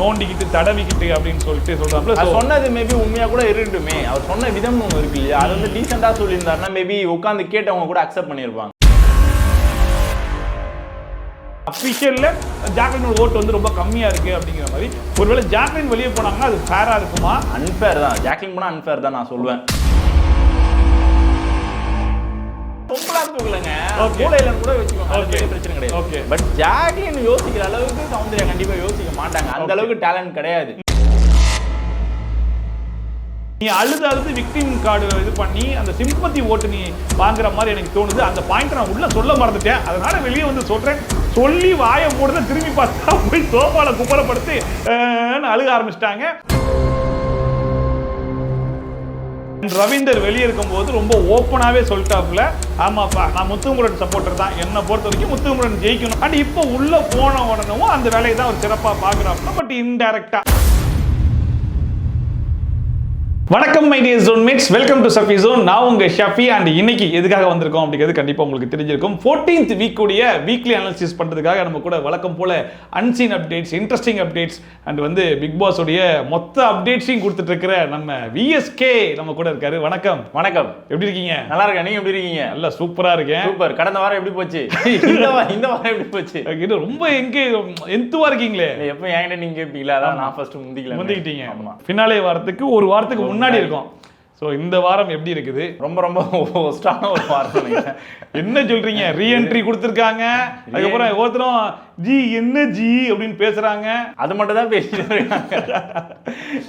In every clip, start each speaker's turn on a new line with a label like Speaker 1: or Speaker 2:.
Speaker 1: நோண்டிக்கிட்டு தடவிக்கிட்டு அப்படின்னு சொல்லிட்டு சொல்றாங்க.
Speaker 2: சொன்னது மேபி உண்மையா கூட இருக்கட்டுமே, அவர் சொன்ன விதம் ஒன்று இருக்கு இல்லையா, அது வந்து டீசெண்டா சொல்லியிருந்தாருன்னா மேபி உட்காந்து கேட்டவங்க கூட அக்செப்ட் பண்ணியிருப்பாங்க.
Speaker 1: அஃபிஷியல்ல ஜாக்லினோட ஓட்டு வந்து ரொம்ப கம்மியா இருக்கு அப்படிங்கிற மாதிரி. ஒருவேளை ஜாக்லின் வெளியே போனாங்கன்னா அது ஃபேரா இருக்குமா?
Speaker 2: அன்ஃபேர் தான். ஜாக்லின் போனா அன்ஃபேர் தான் நான் சொல்லுவேன். பிரச்சனை கிடையாது. பட் ஜாக்லின் யோசிக்கிற அளவுக்கு சௌந்தர்யா கண்டிப்பா யோசிக்க மாட்டாங்க. அந்த அளவுக்கு டேலண்ட் கிடையாது.
Speaker 1: நீ அழுது விக்டிம் கார்டு இது பண்ணி அந்த சிம்பத்தி ஓட்டு நீ வாங்குற மாதிரி எனக்கு தோணுது. அந்த பாயிண்ட் நான் உள்ள சொல்ல மறந்துட்டேன், அதனால வெளியே வந்து சொல்றேன். சொல்லி வாயை போடுறத திரும்பி பார்த்தா போய் சோபால குப்பரப்படுத்தி அழுக ஆரம்பிச்சிட்டாங்க. ரவீந்தர் வெளியே இருக்கும் போது ரொம்ப ஓப்பனாவே சொல்லிட்டாப்புல, ஆமாப்பா நான் முத்துமுருகன் சப்போர்ட்டர் தான், என்னை பொறுத்த வரைக்கும் முத்துமுருகன் ஜெயிக்கணும். அண்ட் இப்போ உள்ள போன உடனே அந்த வேலையை தான் ஒரு சிறப்பா பாக்குறாப்புல. பட் இன்டைரக்டா வணக்கம் my dear zone mates, welcome to Shafi zone. நான் உங்க ஷஃபி. அண்ட் இன்னைக்கு எதுக்காக வந்திருக்கோம் அப்படிங்கிறது கண்டிப்பா உங்களுக்கு தெரிஞ்சிருக்கும். 14th வீக் உடைய வீக்லி அனாலிசிஸ் பண்றதுக்காக நம்ம கூட வழக்கம் போல unseen updates, interesting updates and வந்து பிக் பாஸ் உடைய மொத்த அப்டேட்ஸையும் கொடுத்துட்டு இருக்கிற நம்ம விஎஸ்கே நம்ம கூட இருக்காரு. வணக்கம்.
Speaker 2: வணக்கம்.
Speaker 1: எப்படி இருக்கீங்க?
Speaker 2: நல்லா இருக்கேன். நீங்க எப்படி இருக்கீங்க?
Speaker 1: நல்லா சூப்பரா இருக்கேன்.
Speaker 2: சூப்பர். கடந்த வாரம் எப்படி போச்சு? இந்த வாரம் எப்படி போச்சு?
Speaker 1: இது ரொம்ப எந்துவா இருக்கீங்களே.
Speaker 2: எப்ப என்கிட்ட நீங்க கேட்பீங்களா? அதான் நான் ஃபர்ஸ்ட்
Speaker 1: முந்திக்கிட்டீங்க. ஆமா, ஃபினாலே வாரத்துக்கு ஒரு வாரத்துக்கு முன்னாடி இருக்கும். ஸோ இந்த வாரம் எப்படி இருக்குது?
Speaker 2: ரொம்ப ரொம்ப ஒஸ்டான ஒரு வாரம்.
Speaker 1: என்ன சொல்றீங்க? ரீஎன்ட்ரி கொடுத்துருக்காங்க, அதுக்கப்புறம் ஒவ்வொருத்தரும் ஜி என்ன ஜி அப்படின்னு பேசுறாங்க.
Speaker 2: அது மட்டும் தான் பேசிட்டு இருக்காங்க.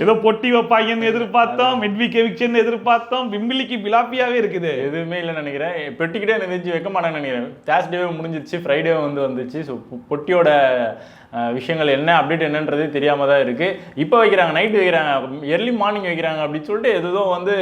Speaker 1: ஏதோ பொட்டி வைப்பாங்கன்னு எதிர்பார்த்தோம், மிட்வீக் எவிக்ஷன் எதிர்பார்த்தோம், பிம்பிலிக்கு பிலாப்பியாவே இருக்குது.
Speaker 2: எதுவுமே இல்லைன்னு நினைக்கிறேன். பெட்டிக்கிட்டே நினைச்சு வைக்க மாட்டாங்கன்னு நினைக்கிறேன். தேர்ஸ்டேவே முடிஞ்சிச்சு, ஃப்ரைடே வந்துச்சு. ஸோ பொட்டியோட விஷயங்கள் என்ன அப்டேட் என்னன்றதே தெரியாம தான் இருக்கு. இப்போ வைக்கிறாங்க, நைட் வைக்கிறாங்க, எர்லி மார்னிங் வைக்கிறாங்க அப்படின்னு சொல்லிட்டு எதுவும் வந்து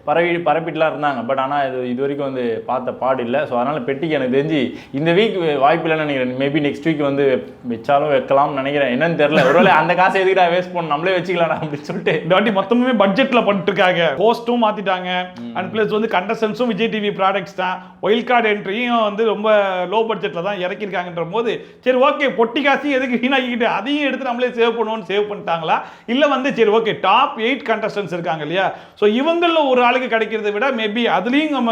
Speaker 2: பரப்பிட்டுலாம் இருந்தாங்க. பட் ஆனால் இது வரைக்கும் வந்து பார்த்த பாடு இல்லை. ஸோ அதனால பெட்டிக்கு எனக்கு தெரிஞ்சு இந்த வீக் வாய்ப்பு இல்லைன்னு நினைக்கிறேன். மேபி நெக்ஸ்ட் வீக் வந்து வச்சாலும் வைக்கலாம்னு நினைக்கிறேன். என்னன்னு தெரியல. ஒருவேளை அந்த காசை எதுக்கிட்ட வேஸ்ட் பண்ணணும், நம்மளே வச்சுக்கலாம் அப்படின்னு சொல்லிட்டு
Speaker 1: இந்த வாட்டி மொத்தமே பட்ஜெட்ல பண்ணிட்டுருக்காங்க. ஹோஸ்ட்டும் மாத்திட்டாங்க, அண்ட் பிளஸ் வந்து கண்டஸ்டன்ஸும் விஜய் டிவி ப்ராடக்ட்ஸ் தான். ஒயில் கார்டு என்ட்ரியும் வந்து ரொம்ப லோ பட்ஜெட்ல தான் இறக்கிருக்காங்கன்ற போது சரி ஓகே, பொட்டி காசி எதுக்கு வீணாக்கிட்டு அதையும் எடுத்து நம்மளே சேவ் பண்ணுவோம்னு சேவ் பண்ணிட்டாங்களா? இல்லை வந்து சரி ஓகே, டாப் 8 கண்டஸ்டன்ஸ் இருக்காங்க இல்லையா, ஸோ இவங்களில் ஒரு ஆளுக்கு கிடைக்கிறத விட மேபி அதுலேயும் நம்ம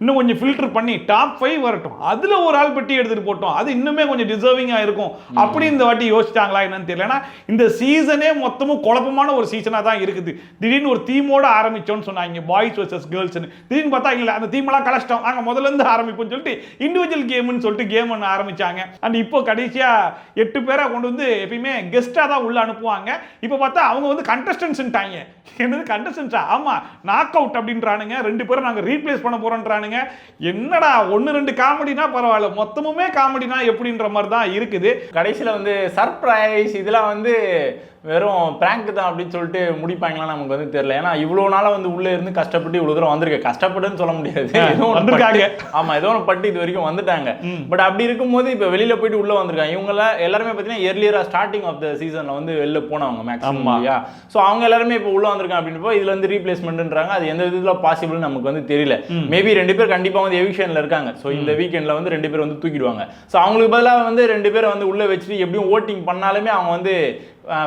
Speaker 1: இன்னும் கொஞ்சம் ஃபில்டர் பண்ணி டாப் 5 வரட்டும், அதில் ஒரு ஆள் பெட்டி எடுத்துகிட்டு போட்டோம், அது இன்னுமே கொஞ்சம் டிசர்விங்காக இருக்கும் அப்படி இந்த வாட்டி யோசிச்சாங்களா என்னன்னு தெரியல. ஏன்னா இந்த சீசனே மொத்தமும் குழப்பமான ஒரு சீசனாக தான் இருக்குது. திடீர்னு ஒரு தீமோட ஆரம்பிச்சோன்னு சொன்னாங்க, பாய்ஸ் வர்சஸ் கேர்ள்ஸ்னு. திடீர்னு பார்த்தா இல்லை, அந்த தீமெல்லாம் கலஷ்டம், நாங்கள் முதல்ல இருந்து ஆரம்பிப்போம்னு சொல்லிட்டு இண்டிவிஜுவல் கேம்னு சொல்லிட்டு கேம் ஒன்று ஆரம்பிச்சாங்க. அண்ட் இப்போ கடைசியாக 8 பேரை கொண்டு வந்து எப்பயுமே கெஸ்டாக தான் உள்ள அனுப்புவாங்க. இப்போ பார்த்தா அவங்க வந்து கண்டஸ்டன்ஸ்ட்டாங்க. என்னது கண்டஸ்டன்ஸா? ஆமா, நாக் அவுட் அப்படின்றானுங்க. 2 பேரும் நாங்கள் ரீப்ளேஸ் பண்ண போறோன்றானுங்க. என்னடா 1-2 காமெடினா பரவாயில்ல, மொத்தமுமே காமெடினா எப்படின்ற மாதிரி தான் இருக்குது.
Speaker 2: கடைசியில் வந்து சர்ப்ரைஸ் இதெல்லாம் வந்து வெறும் பிராங்க் தான் அப்படின்னு சொல்லிட்டு முடிப்பாங்களாம் நமக்கு வந்து தெரியல. ஏன்னா இவ்வளோ நாளாக வந்து உள்ளே இருந்து கஷ்டப்பட்டு இவ்வளோ தூரம் வந்திருக்கு. கஷ்டப்பட்டுன்னு சொல்ல முடியாது,
Speaker 1: வந்திருக்காங்க.
Speaker 2: ஆமா, ஏதோ ஒன்று பட்டு இது வரைக்கும் வந்துட்டாங்க. பட் அப்படி இருக்கும்போது இப்போ வெளியில போயிட்டு உள்ள வந்திருக்காங்க. இவங்க எல்லாருமே பார்த்தீங்கன்னா எர்லியரா ஸ்டார்டிங் ஆஃப் த சீசன்ல வந்து வெளில போனவங்க மேக்ஸிமம் இல்லையா. ஸோ அவங்க எல்லாருமே இப்போ உள்ள வந்திருக்காங்க அப்படின்றப்போ இதுல வந்து ரீப்ளேஸ்மெண்ட்ன்றாங்க. அது எந்த விதத்தில் பாசிபிள் நமக்கு வந்து தெரியல. மேபி 2 பேர் கண்டிப்பாக வந்து எவிக்ஷன்ல இருக்காங்க. ஸோ இந்த வீக்கெண்ட்ல வந்து 2 பேர் வந்து தூக்கிடுவாங்க. ஸோ அவங்களுக்கு பதிலாக வந்து 2 பேரை வந்து உள்ள வச்சுட்டு எப்படியும் ஓட்டிங் பண்ணாலுமே அவங்க வந்து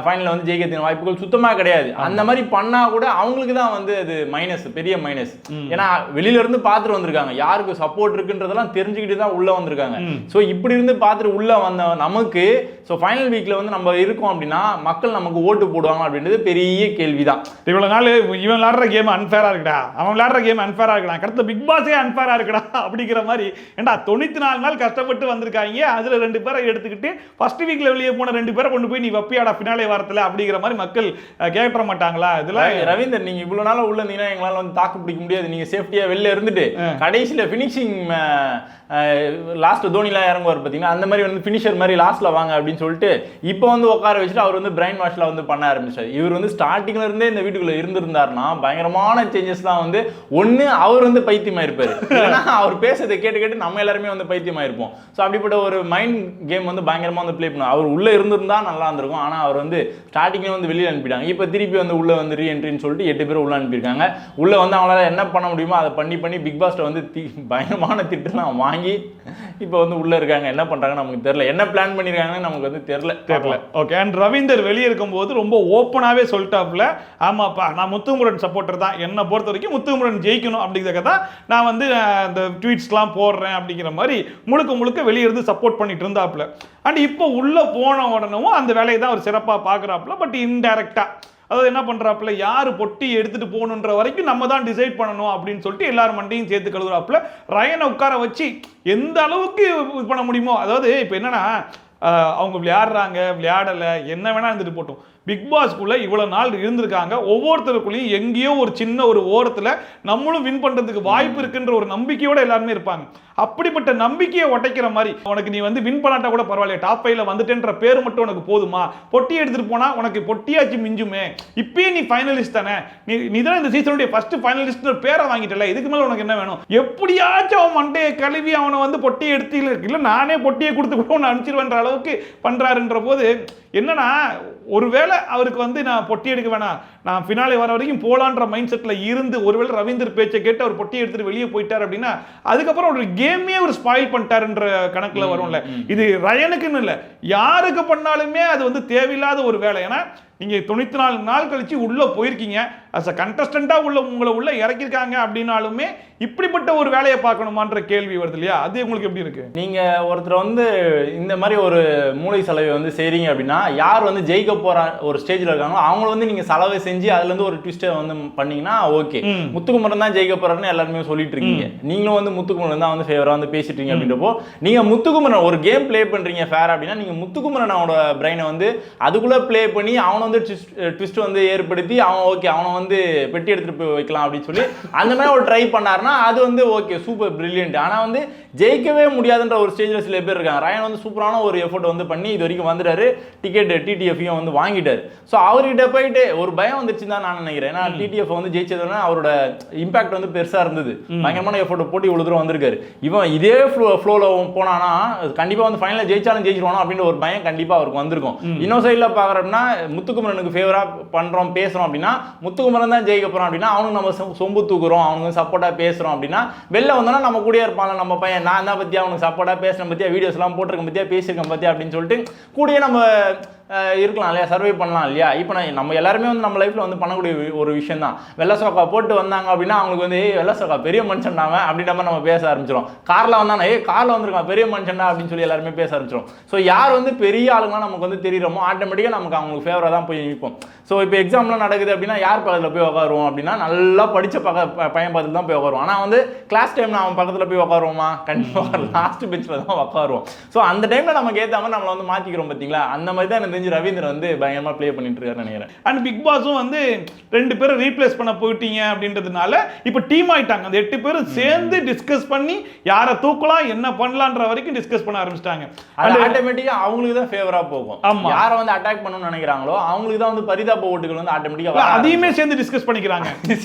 Speaker 2: ஃபைனலில் வந்து ஜெயிக்கிறதுக்கு வாய்ப்புகள் சுத்தமாக கிடையாது. அந்த மாதிரி பண்ணா கூட அவங்களுக்கு தான் வந்து அது மைனஸ், பெரிய மைனஸ். ஏன்னா வெளியில இருந்து பார்த்துட்டு வந்திருக்காங்க, யாருக்கு சப்போர்ட் இருக்குன்றதெல்லாம் தெரிஞ்சுக்கிட்டு தான் உள்ள வந்திருக்காங்க. ஸோ இப்படி இருந்து பார்த்துட்டு உள்ள வந்த நமக்கு ஸோ ஃபைனல் வீக்ல வந்து நம்ம இருக்கோம் அப்படின்னா மக்கள் நமக்கு ஓட்டு போடுவாங்க அப்படின்றது பெரிய கேள்விதான்.
Speaker 1: இவ்வளவு நாள் இவன் விளையாடுற கேம் அன்ஃபேரா இருக்குடா, அவன் விளையாடுற கேம் அன்ஃபேரா இருக்கடா, கடத்த பிக் பாஸே அன்ஃபேரா இருக்கடா அப்படிங்கிற மாதிரி. ஏண்டா 94 நாள் கஷ்டப்பட்டு வந்திருக்காங்க, அதுல 2 பேரை எடுத்துக்கிட்டு ஃபர்ஸ்ட் வீக்ல வெளியே போன 2 பேரை கொண்டு போய் நீ வப்பியாடா ஃபினாலே வாரத்தில் அப்படிங்கிற மாதிரி மக்கள் கேட்க மாட்டாங்களா? இதெல்லாம்
Speaker 2: ரவீந்தர், நீங்க இவ்வளவு நாள் உள்ள இருந்தீங்கன்னா எங்களால் வந்து தாக்கு பிடிக்க முடியாது. நீங்க சேஃப்டியா வெளில இருந்துட்டு கடைசியில் ஃபினிஷிங் லாஸ்ட் தோனிலாம் இறங்குவார் பார்த்தீங்கன்னா, அந்த மாதிரி வந்து ஃபினிஷர் மாதிரி லாஸ்ட்ல வாங்க அப்படின்னு சொல்லிட்டு இப்போ வந்து உட்கார வச்சுட்டு அவர் வந்து பிரைன் வாஷ்ல வந்து பண்ண ஆரம்பிச்சார். இவர் வந்து ஸ்டார்டிங்ல இருந்தே இந்த வீட்டுக்குள்ள இருந்திருந்தாருன்னா பயங்கரமான சேஞ்சஸ் தான் வந்து ஒன்று அவர் வந்து பைத்தியமாயிருப்பாரு, ஏன்னா அவர் பேசுறதை கேட்டு கேட்டு நம்ம எல்லாருமே வந்து பைத்தியமாயிருப்போம். ஸோ அப்படிப்பட்ட ஒரு மைண்ட் கேம் வந்து பயங்கரமா வந்து பிளே பண்ணுவோம். அவர் உள்ள இருந்திருந்தா நல்லா இருந்திருக்கும். ஆனால் அவர் அவர் வந்து ஸ்டார்டிங்ல வந்து வெளியில அனுப்பிட்டாங்க. இப்போ திருப்பி வந்து உள்ள வந்து ரீஎன்ட்ரின்னு சொல்லிட்டு 8 பேர் உள்ள அனுப்பியிருக்காங்க. உள்ள வந்து அவங்களால என்ன பண்ண முடியுமோ அதை பண்ணி பிக் பாஸ்ட வந்து பயங்கரமான திட்டுலாம் வாங்கி இப்போ வந்து உள்ள இருக்காங்க. என்ன பண்றாங்க நமக்கு தெரியல, என்ன பிளான் பண்ணிருக்காங்கன்னு நமக்கு வந்து தெரியல.
Speaker 1: ஓகே. அண்ட் ரவீந்தர் வெளியே இருக்கும்போது ரொம்ப ஓப்பனாவே சொல்லிட்டாப்ல, ஆமாப்பா நான் முத்துக்குமரன் சப்போர்ட்டர் தான், என்னை பொறுத்த வரைக்கும் முத்துக்குமரன் ஜெயிக்கணும் அப்படிங்கிறத தான் நான் வந்து அந்த ட்வீட்ஸ்லாம் போடுறேன் அப்படிங்கிற மாதிரி முழுக்க வெளியே இருந்து சப்போர்ட் பண்ணிட்டு இருந்தாப்ல. அண்ட் இப்போ உள்ள போன உடனே அந்த வேலையை தான் அவர் சிறப்பாக பார்க்குறாப்புல. பட் இன்டைரக்டா அதாவது என்ன பண்றாப்புல, யாரு பொட்டி எடுத்துட்டு போகணுன்ற வரைக்கும் நம்ம தான் டிசைட் பண்ணணும் அப்படின்னு சொல்லிட்டு எல்லாரும் மண்டையும் சேர்த்து கழுவுறாப்புல. ரயனை உட்கார வச்சு எந்த அளவுக்கு இது பண்ண முடியுமோ, அதாவது இப்போ என்னன்னா அவங்க விளையாடுறாங்க விளையாடலை என்ன வேணா இருந்துட்டு போட்டோம், பிக் பாஸ்க்குள்ள இவ்வளவு நாள் இருந்திருக்காங்க, ஒவ்வொருத்தருக்குள்ளேயும் எங்கேயோ ஒரு சின்ன ஒரு ஓரத்துல நம்மளும் வின் பண்றதுக்கு வாய்ப்பு இருக்குன்ற ஒரு நம்பிக்கையோட எல்லாருமே இருப்பாங்க. அப்படிப்பட்ட நம்பிக்கையை உடைக்கிற மாதிரி, உனக்கு நீ வந்து வின் பண்ணாட்டா கூட பரவாயில்ல, டாப் 5ல வந்துட்டேன்ற பேர் மட்டும் உனக்கு போதுமா, பொட்டி எடுத்துட்டு போனா உனக்கு பொட்டியாச்சு மிஞ்சுமே, இப்பயே நீ ஃபைனலிஸ்ட் தானே, நீ தான் இந்த சீசனுடைய ஃபர்ஸ்ட் ஃபைனலிஸ்ட் பேரை வாங்கிட்டல, இதுக்கு மேல உனக்கு என்ன வேணும், எப்படியாச்சும் அவன் மண்டையை கழுவி அவனை வந்து பொட்டியை எடுத்து இல்ல நானே பொட்டியை கொடுத்து கூட உன்னை அனுப்பிச்சிருவேன்ற அளவுக்கு பண்றாருன்ற போது என்னன்னா, ஒருவேளை அவருக்கு வந்து நான் பொட்டி எடுக்க வேணாம், நான் ஃபினாலே வர வரைக்கும் போலான்ற மைண்ட் செட்ல இருந்து ஒருவேளை ரவீந்தர் பேச்சை கேட்டு அவர் பொட்டி எடுத்துட்டு வெளியே போயிட்டார் அப்படின்னா அதுக்கப்புறம் ஒரு கேமே ஒரு ஸ்பாயில் பண்ணிட்டாருன்ற கணக்குல வரும்ல. இது ரயனுக்குன்னு இல்லை, யாருக்கு பண்ணாலுமே அது வந்து தேவையில்லாத ஒரு வேலை. ஏன்னா நீங்க 94 நாள் கழிச்சு உள்ள போயிருக்கீங்க, அஸ் அ கண்டஸ்டண்டா உங்களை உள்ள இறக்கிருக்காங்க அப்படின்னாலுமே இப்படிப்பட்ட ஒரு வேலையை பார்க்கணுமான்ற கேள்வி வருது இல்லையா? அது உங்களுக்கு எப்படி இருக்கு?
Speaker 2: நீங்க ஒருத்தர் வந்து இந்த மாதிரி ஒரு மூளை செலவை வந்து செய்றீங்க அப்படின்னா, யார் வந்து ஜெயிக்க போற ஒரு ஸ்டேஜ்ல இருக்காங்களோ அவங்க வந்து நீங்க செலவை செஞ்சு அதுல இருந்து ஒரு ட்விஸ்டை வந்து பண்ணீங்கன்னா ஓகே, முத்துக்குமரன் தான் ஜெயிக்க போறாருன்னு எல்லாருமே சொல்லிட்டு இருக்கீங்க, நீங்களும் வந்து முத்துக்குமரன் தான் வந்து ஃபேவரா வந்து பேசிட்டு இருக்கீங்க அப்படின்றப்போ, நீங்க முத்துக்குமரன் ஒரு கேம் பிளே பண்றீங்க ஃபேர் அப்படின்னா, நீங்க முத்துக்குமரனோட பிரெயினை வந்து அதுக்குள்ள பிளே பண்ணி அவனை வந்து ட்விஸ்ட் வந்து ஏற்படுத்தி அவன் ஓகே அவனை வந்து பெட்டி எடுத்துட்டு போய் வைக்கலாம் அப்படின்னு சொல்லி அந்த மாதிரி ஒரு ட்ரை பண்ணாருன்னா அது வந்து ஓகே சூப்பர் பிரில்லியன்ட். ஆனா வந்து ஜெயிக்கவே முடியாதுன்ற ஒரு ஸ்டேஜ்ல சில பேர் இருக்காங்க. ரயன் வந்து சூப்பரான ஒரு எஃபோர்ட் வந்து பண்ணி இது வரைக்கும் வந்துட்டாரு, டிக்கெட் டிடிஎஃப்யும் வந்து வாங்கிட்டாரு. ஸோ அவர்கிட்ட போயிட்டு ஒரு பயம் வந்துச்சுன்னு தான் நான் நினைக்கிறேன். ஏன்னா டிடிஎஃப் வந்து ஜெயிச்சதுன்னா அவரோட இம்பாக்ட் வந்து பெருசா இருந்தது, பயங்கரமான எஃபோர்ட் போட்டு இவ்வளவு தூரம் வந்திருக்காரு. இவன் இதே ஃப்ளோல போனானா கண்டிப்பா வந்து ஃபைனல் ஜெயிச்சாலும் ஜெயிச்சிருவானோ அப்படின்ற ஒரு பயம் கண்டிப்பா அவருக்கு வந்திருக்கும். இன்னொரு சைட்ல பாக்குறோம்னா முத்துக்குமரனுக்கு ஃபேவரா பண்றோம் பேசுறோம் அப்படின்னா, முத்துக்குமரன் தான் ஜெயிக்க போறோம் அப்படின்னா அவனுக்கு நம்ம சொம்பு தூக்குறோம், அவனுக்கு சப்போர்ட்டா பேசுறோம் அப்படின்னா, வெளில வந்தோம்னா நம்ம கூட இருப்பாங்க நம்ம பையன், நான் தான் பத்தியா அவனுக்கு சப்போர்ட்டா பேசுறேன் பத்தியா, வீடியோஸ் எல்லாம் போட்டிருக்கேன் பத்தியா, பேசியிருக்கேன் பத்தியா அப்படின்னு சொல்லிட்டு கூடயே நம்ம இருக்கலாம் இல்லையா, சர்வே பண்ணலாம் இல்லையா. இப்போ நம்ம எல்லாருமே வந்து நம்ம லைஃப்ல வந்து பண்ணக்கூடிய ஒரு விஷயம் தான். வெள்ளை சோக்கா போட்டு வந்தாங்க அப்படின்னா அவங்களுக்கு வந்து வெள்ளை சோக்கா பெரிய மனுஷன்டாங்க அப்படின்ற மாதிரி நம்ம பேச ஆரம்பிச்சிடும். கார்ல வந்தானே கார்ல வந்திருக்கான் பெரிய மனுஷன்டா அப்படின்னு சொல்லி எல்லாருமே பேச ஆரம்பிச்சிடும். ஸோ யார் வந்து பெரிய ஆளுங்கலாம் நமக்கு வந்து தெரியுறோமோ ஆட்டோமேட்டிக்காக நமக்கு அவங்களுக்கு ஃபேவரா தான் போய் நிற்போம். ஸோ இப்போ எக்ஸாம்லாம் நடக்குது அப்படின்னா யார் பக்கத்தில் போய் உட்காருவோம் அப்படின்னா, நல்லா படித்த பையன் பக்கத்தில் தான் போய் உட்காருவோம். ஆனால் வந்து கிளாஸ் டைம்ல அவன் பக்கத்தில் போய் உட்காருவோமா, கண்டிப்பாக லாஸ்ட் பெஞ்சில் தான் உட்காருவோம். ஸோ அந்த டைம்ல நமக்கு ஏற்ற மாதிரி நம்மளை வந்து மாற்றிக்கிறோம் பார்த்தீங்களா. அந்த மாதிரி தான் எனக்கு தெரிஞ்சு ரவீந்திரன் வந்து பயங்கரமா ப்ளே பண்ணிட்டு இருக்காருன்னு நினைக்கிறேன்.
Speaker 1: அண்ட் பிக் பாஸும் வந்து 2 பேரை ரீப்ளேஸ் பண்ண போயிட்டீங்க அப்படின்றதுனால இப்போ டீம் ஆயிட்டாங்க. அந்த 8 பேரும் சேர்ந்து டிஸ்கஸ் பண்ணி யாரை தூக்கலாம் என்ன பண்ணலான்ற வரைக்கும் டிஸ்கஸ் பண்ண ஆரம்பிச்சிட்டாங்க.
Speaker 2: அது ஆட்டோமேட்டிக்கா அவங்களுக்கு தான் ஃபேவரா போகும். யாரை வந்து அட்டாக் பண்ணணும்னு நினைக்கிறாங்களோ அவங்களுக்கு தான் வந்து பரிதாப ஓட்டுகள் வந்து ஆட்டோமேட்டிக்கா
Speaker 1: அதையுமே சேர்ந்து டிஸ்கஸ் பண்ணிக்கிறாங்க.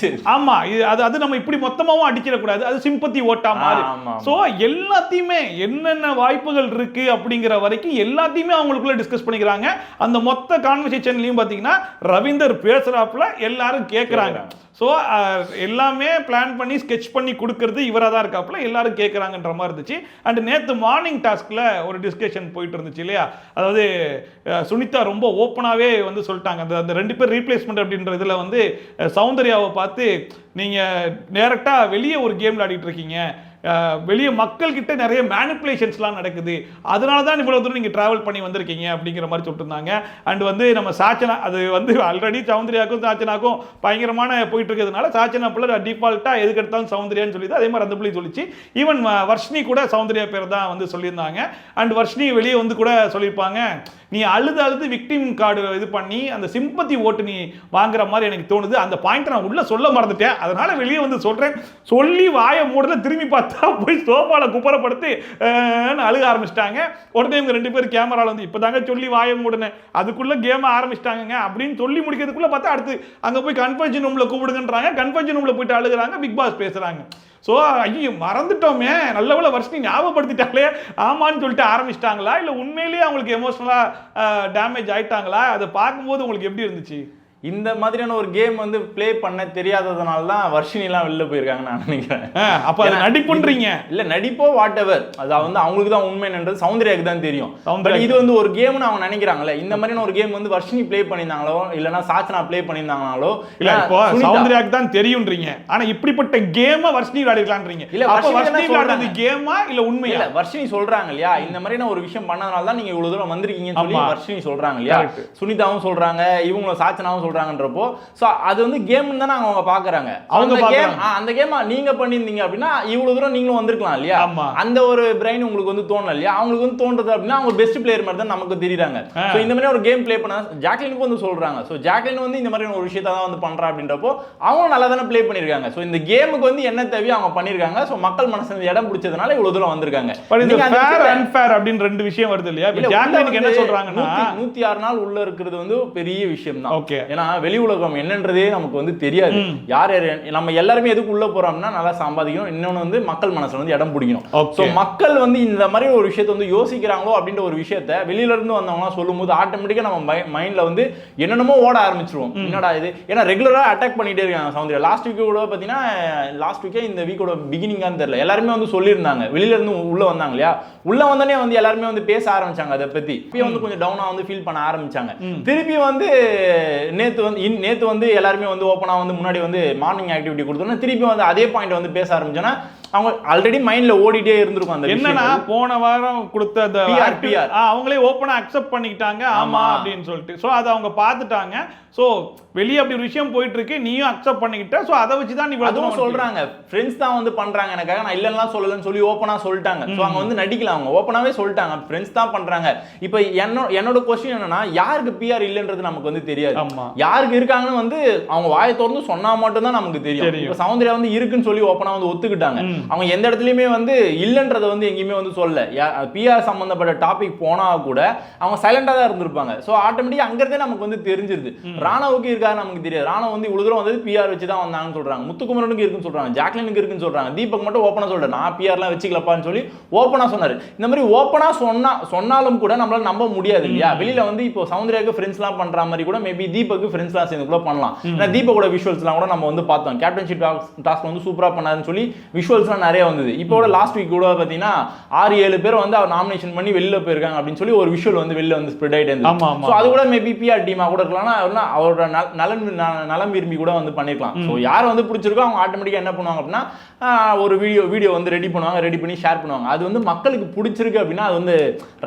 Speaker 1: ஆமா, அது நம்ம இப்படி மொத்தமாவும் அடிச்சிட கூடாது, அது சிம்பத்தி ஓட்டா மாறு. சோ எல்லாத்தையுமே என்னென்ன வாய்ப்புகள் இருக்கு அப்படிங்கிற வரைக்கும் எல்லாத்தையுமே அவங்களுக்குள்ள டிஸ்கஸ் பண்ணிக்கிறாங்க. அந்த மொத்த கான்வர்சேஷன்லயும் பாத்தீங்கன்னா ரவீந்தர் பேசுறாப்புல எல்லாரும் கேட்கறாங்க. ஸோ எல்லாமே பிளான் பண்ணி ஸ்கெட்ச் பண்ணி கொடுக்கறது இவராக தான் இருக்காப்புல, எல்லாரும் கேட்குறாங்கன்ற மாதிரி இருந்துச்சு. அண்ட் நேற்று மார்னிங் டாஸ்கில் ஒரு டிஸ்கஷன் போயிட்டு இருந்துச்சு இல்லையா, அதாவது சுனிதா ரொம்ப ஓப்பனாகவே வந்து சொல்லிட்டாங்க, அந்த 2 பேர் ரீப்ளேஸ்மெண்ட் அப்படின்ற இதில் வந்து சௌந்தர்யாவை பார்த்து நீங்கள் டேரெக்டாக வெளியே ஒரு கேம் விளையாடிட்டு இருக்கீங்க, வெளியே மக்கள் கிட்ட நிறைய மேனிப்புலேஷன்ஸ்லாம் நடக்குது, அதனால தான் இவ்வளவு தூரம் நீங்க டிராவல் பண்ணி வந்திருக்கீங்க அப்படிங்கிற மாதிரி சொல்லிருந்தாங்க. அண்ட் வந்து நம்ம சாச்சனா, அது வந்து ஆல்ரெடி சௌந்தர்யாக்கும் சாச்சனாக்கும் பயங்கரமான போயிட்டு இருக்கிறதுனால சாச்சனா பிள்ளை டிஃபால்ட்டா எதுக்கு எடுத்தாலும் சௌந்தர்யான்னு சொல்லி அதே மாதிரி அந்த பிள்ளை சொல்லிச்சு. ஈவன் வர்ஷினி கூட சௌந்தர்யா பேர் தான் வந்து சொல்லியிருந்தாங்க. அண்ட் வர்ஷினி வெளியே வந்து கூட சொல்லியிருப்பாங்க, நீ அழுது விக்டிம் கார்டு இது பண்ணி அந்த சிம்பத்தி ஓட்டு நீ வாங்குற மாதிரி எனக்கு தோணுது, அந்த பாயிண்ட் நான் உள்ள சொல்ல மறந்துட்டேன், அதனால வெளியே வந்து சொல்றேன் சொல்லி வாய மூடல திரும்பி பார்த்தா போய் சோஃபால குப்பரப்படுத்தி அழுக ஆரம்பிச்சிட்டாங்க. உடனே இவங்க 2 பேர் கேமரால வந்து இப்பதாங்க சொல்லி வாய மூடனேன், அதுக்குள்ள கேம் ஆரம்பிச்சிட்டாங்க அப்படின்னு சொல்லி முடிக்கிறதுக்குள்ள பார்த்தா அடுத்து அங்க போய் கன்ஃபர்ஷன் ரூம்ல கூப்பிடுங்கன்றாங்க, கன்ஃபர்ஷன் ரூம்ல போயிட்டு அழுகுறாங்க, பிக் பாஸ் பேசுறாங்க. ஸோ ஐயோ மறந்துட்டோமே, நல்ல வேளை வர்ஷினி ஞாபகப்படுத்திட்டாங்களே ஆமான்னு சொல்லிட்டு ஆரம்பிச்சிட்டாங்களா, இல்லை உண்மையிலேயே அவங்களுக்கு எமோஷனலாக டேமேஜ் ஆயிட்டாங்களா? அதை பார்க்கும்போது உங்களுக்கு எப்படி இருந்துச்சு?
Speaker 2: இந்த மாதிரியான ஒரு கேம் வந்து ப்ளே பண்ண தெரியாததுனால தான் வர்ஷினிலாம் வெளில போயிருக்காங்க நான் நினைக்கிறேன்.
Speaker 1: அப்போ அது நடிப்புன்றீங்க?
Speaker 2: இல்லை நடிப்போ வாட் எவர், அது வந்து அவங்களுக்கு தான் உண்மைன்றது சௌந்தர்யாவுக்கு தான் தெரியும். இது வந்து ஒரு கேம்னு அவங்க நினைக்கிறாங்களே. இந்த மாதிரியான ஒரு கேம் வந்து வர்ஷினி ப்ளே பண்ணியிருந்தாங்களோ இல்லைன்னா சாச்சனா ப்ளே பண்ணியிருந்தாங்களோ
Speaker 1: இல்லை, இப்போ சௌந்தர்யாவுக்கு தான் தெரியும்ன்றீங்க. ஆனால் இப்படிப்பட்ட கேமை வர்ஷினி விளையாடிக்கலான்றீங்க.
Speaker 2: இல்லை வர்ஷினி
Speaker 1: விளையாடுறது கேமா இல்லை உண்மையா?
Speaker 2: இல்லை வர்ஷினி சொல்றாங்க இல்லையா, இந்த மாதிரியான ஒரு விஷயம் பண்ணதுனால தான் நீங்க இவ்வளவு தூரம் வந்திருக்கீங்கன்னு சொல்லி வர்ஷினி சொல்றாங்க இல்லையா. சுனிதாவும் சொல்றாங்க, இவங்களும் சாச்சனாவும் சொல்றாங்கன்றப்போ சோ அது வந்து கேம்னு தான் அவங்க பாக்குறாங்க. அவங்க கேம் அந்த கேம் நீங்க பண்ணிருந்தீங்க அப்படின்னா இவ்வளவு தூரம் நீங்களும் வந்திருக்கலாம் இல்லையா. அந்த ஒரு பிரெயின் உங்களுக்கு வந்து தோணல இல்லையா. அவங்களுக்கு வந்து தோன்றது அப்படின்னா அவங்க பெஸ்ட் பிளேயர் மாதிரி தான் நமக்கு தெரியுறாங்க. சோ இந்த மாதிரி ஒரு கேம் ப்ளே பண்ணா ஜாக்லினுக்கு வந்து சொல்றாங்க. சோ ஜாக்லின் வந்து இந்த மாதிரி ஒரு விஷயத்தை தான் வந்து பண்றா அப்படின்றப்போ அவங்க நல்லா தானே ப்ளே பண்ணிருக்காங்க. சோ இந்த கேமுக்கு வந்து என்ன தேவையோ அவங்க பண்ணிருக்காங்க. சோ மக்கள் மனசுல இடம் பிடிச்சதுனால இவ்வளவு தூரம் வந்திருக்காங்க.
Speaker 1: ஃபேர் அன்ஃபேர் அப்படின்னு ரெண்டு விஷயம் வருது இல்லையா. ஜாக்லினுக்கு என்ன சொல்றாங்கன்னா
Speaker 2: 106 நாள் உள்ள இருக்கிறது வந்து பெரிய விஷயம் தான். ஏன்னா வெளி உலகம் என்னன்றதே நமக்கு வந்து தெரியாது. யார் நம்ம எல்லாருமே எதுக்கு உள்ள போறோம்னா நல்லா சம்பாதிக்கணும், இன்னொன்னு வந்து மக்கள் மனசுல வந்து இடம் பிடிக்கணும். சோ மக்கள் வந்து இந்த மாதிரி ஒரு விஷயத்தை வந்து யோசிக்கிறாங்களோ அப்படின்ற ஒரு விஷயத்தை வெளியில இருந்து வந்தவங்க சொல்லும்போது ஆட்டோமேட்டிக்கா நம்ம மைண்ட்ல வந்து என்னென்னமோ ஓட ஆரம்பிச்சிருவோம். என்னடா இது, ஏன்னா ரெகுலரா அட்டாக் பண்ணிட்டே இருக்காங்க சௌந்தர்யா. லாஸ்ட் வீக் கூட பாத்தீங்கன்னா, லாஸ்ட் வீக்கே இந்த வீக்கோட பிகினிங்கான்னு தெரியல, எல்லாருமே வந்து சொல்லியிருந்தாங்க வெளியில இருந்து உள்ள வந்தாங்க இல்லையா. உள்ள வந்தோடனே வந்து எல்லாருமே வந்து பேச ஆரம்பிச்சாங்க அதை பத்தி. இப்ப வந்து கொஞ்சம் டவுனா வந்து ஃபீல் பண்ண ஆரம்பிச்சாங்க. திருப்பி வந்து நேத்து வந்து எல்லாருமே வந்து ஓப்பனா வந்து முன்னாடி வந்து மார்னிங் ஆக்டிவிட்டி கொடுத்தோம்னா திருப்பி வந்து அதே பாயிண்ட் வந்து பேச ஆரம்பிச்சோன்னா அவங்க ஆல்ரெடி மைண்ட்ல ஓடிட்டே இருந்திருக்கும். அந்த
Speaker 1: என்னன்னா போன வாரம் கொடுத்த அந்த அவங்களே ஓப்பனா அக்செப்ட் பண்ணிக்கிட்டாங்க ஆமா அப்படின்னு சொல்லிட்டு. சோ அதை அவங்க பார்த்துட்டாங்க. சோ வெளியே அப்படி ஒரு விஷயம் போயிட்டு இருக்கு, நீயும் அக்செப்ட் பண்ணிக்கிட்ட. சோ அதை வச்சு தான் நீ
Speaker 2: அதுவும் சொல்றாங்க. ஃப்ரெண்ட்ஸ் தான் வந்து பண்றாங்க எனக்காக, நான் இல்லன்னா சொல்லலன்னு சொல்லி ஓப்பனா சொல்லிட்டாங்க. சோ அவங்க வந்து நடிக்கல, அவங்க ஓப்பனாவே சொல்லிட்டாங்க ஃப்ரெண்ட்ஸ் தான் பண்றாங்க. இப்போ என்னோட क्वेश्चन என்னன்னா, யாருக்கு பிஆர் இல்லன்றது நமக்கு வந்து தெரியாது. யாருக்கு இருக்காங்கன்னு வந்து அவங்க வாயை திறந்து சொன்னா மட்டும் தான் நமக்கு தெரியும். இப்போ சௌந்தர்யா வந்து இருக்குன்னு சொல்லி ஓப்பனா வந்து ஒத்துக்கிட்டாங்க. அவங்க எந்த இடத்துலயுமே வந்து இல்லன்றத வந்து எங்கேயுமே வந்து சொல்ல. பிஆர் சம்பந்தப்பட்ட டாபிக் போனா கூட அவங்க சைலண்டா தான் இருந்திருப்பாங்க. சோ ஆட்டோமேட்டிக்கா அங்கிருந்தே நமக்கு வந்து தெரிஞ்சிருது. ராணாவுக்கு இருக்காரு நமக்கு தெரியாது. ராணா வந்து இவ்வளவு தூரம் வந்து பிஆர் வச்சு தான் வந்தாங்கன்னு சொல்றாங்க. முத்துக்குமரனுக்கு இருக்குன்னு சொல்றாங்க, ஜாக்லினுக்கு இருக்குன்னு சொல்றாங்க. தீபக் மட்டும் ஓப்பனா சொல்றாரு, நான் பிஆர்லாம் வச்சுக்கலப்பான்னு சொல்லி ஓப்பனா சொன்னாரு. இந்த மாதிரி ஓப்பனா சொன்னாலும் கூட நம்மளால நம்ப முடியாது இல்லையா. வெளியில வந்து இப்போ சௌந்தர்யாவுக்கு ஃப்ரெண்ட்ஸ்லாம் பண்ற மாதிரி கூட மேபி தீபக்கு ஃப்ரெண்ட்ஸ்லாம் சேர்ந்து கூட பண்ணலாம். ஏன்னா தீபக்கோட விஷுவல்ஸ்லாம் கூட நம்ம வந்து பார்த்தோம். கேப்டன்ஷிப் டாஸ்க் வந்து சூப்பரா பண்ணாருன்னு சொல்லி விஷுவல்ஸ்லாம் நிறைய வந்தது. இப்போ லாஸ்ட் வீக் கூட பாத்தீங்கன்னா 6-7 பேர் வந்து அவர் நாமினேஷன் பண்ணி வெளியில போயிருக்காங்க அப்படின்னு சொல்லி ஒரு விஷுவல் வந்து வெளியில வந்து ஸ்ப்ரெட் ஆயிட்டு இருந்துச்சு. சோ அது கூட மேபி பிஆர் டீமா கூட இருக்கலாம், அவரோட நலம் விரும்பி கூட வந்து பண்ணிருக்கலாம். சோ யார் வந்து பிடிச்சிருக்கோ அவங்க ஆட்டோமேட்டிக்கா என்ன பண்ணுவாங்க அப்படின்னா ஒரு வீடியோ வந்து ரெடி பண்ணுவாங்க, ரெடி பண்ணி ஷேர் பண்ணுவாங்க. அது வந்து மக்களுக்கு பிடிச்சிருக்கு அப்படின்னா அது வந்து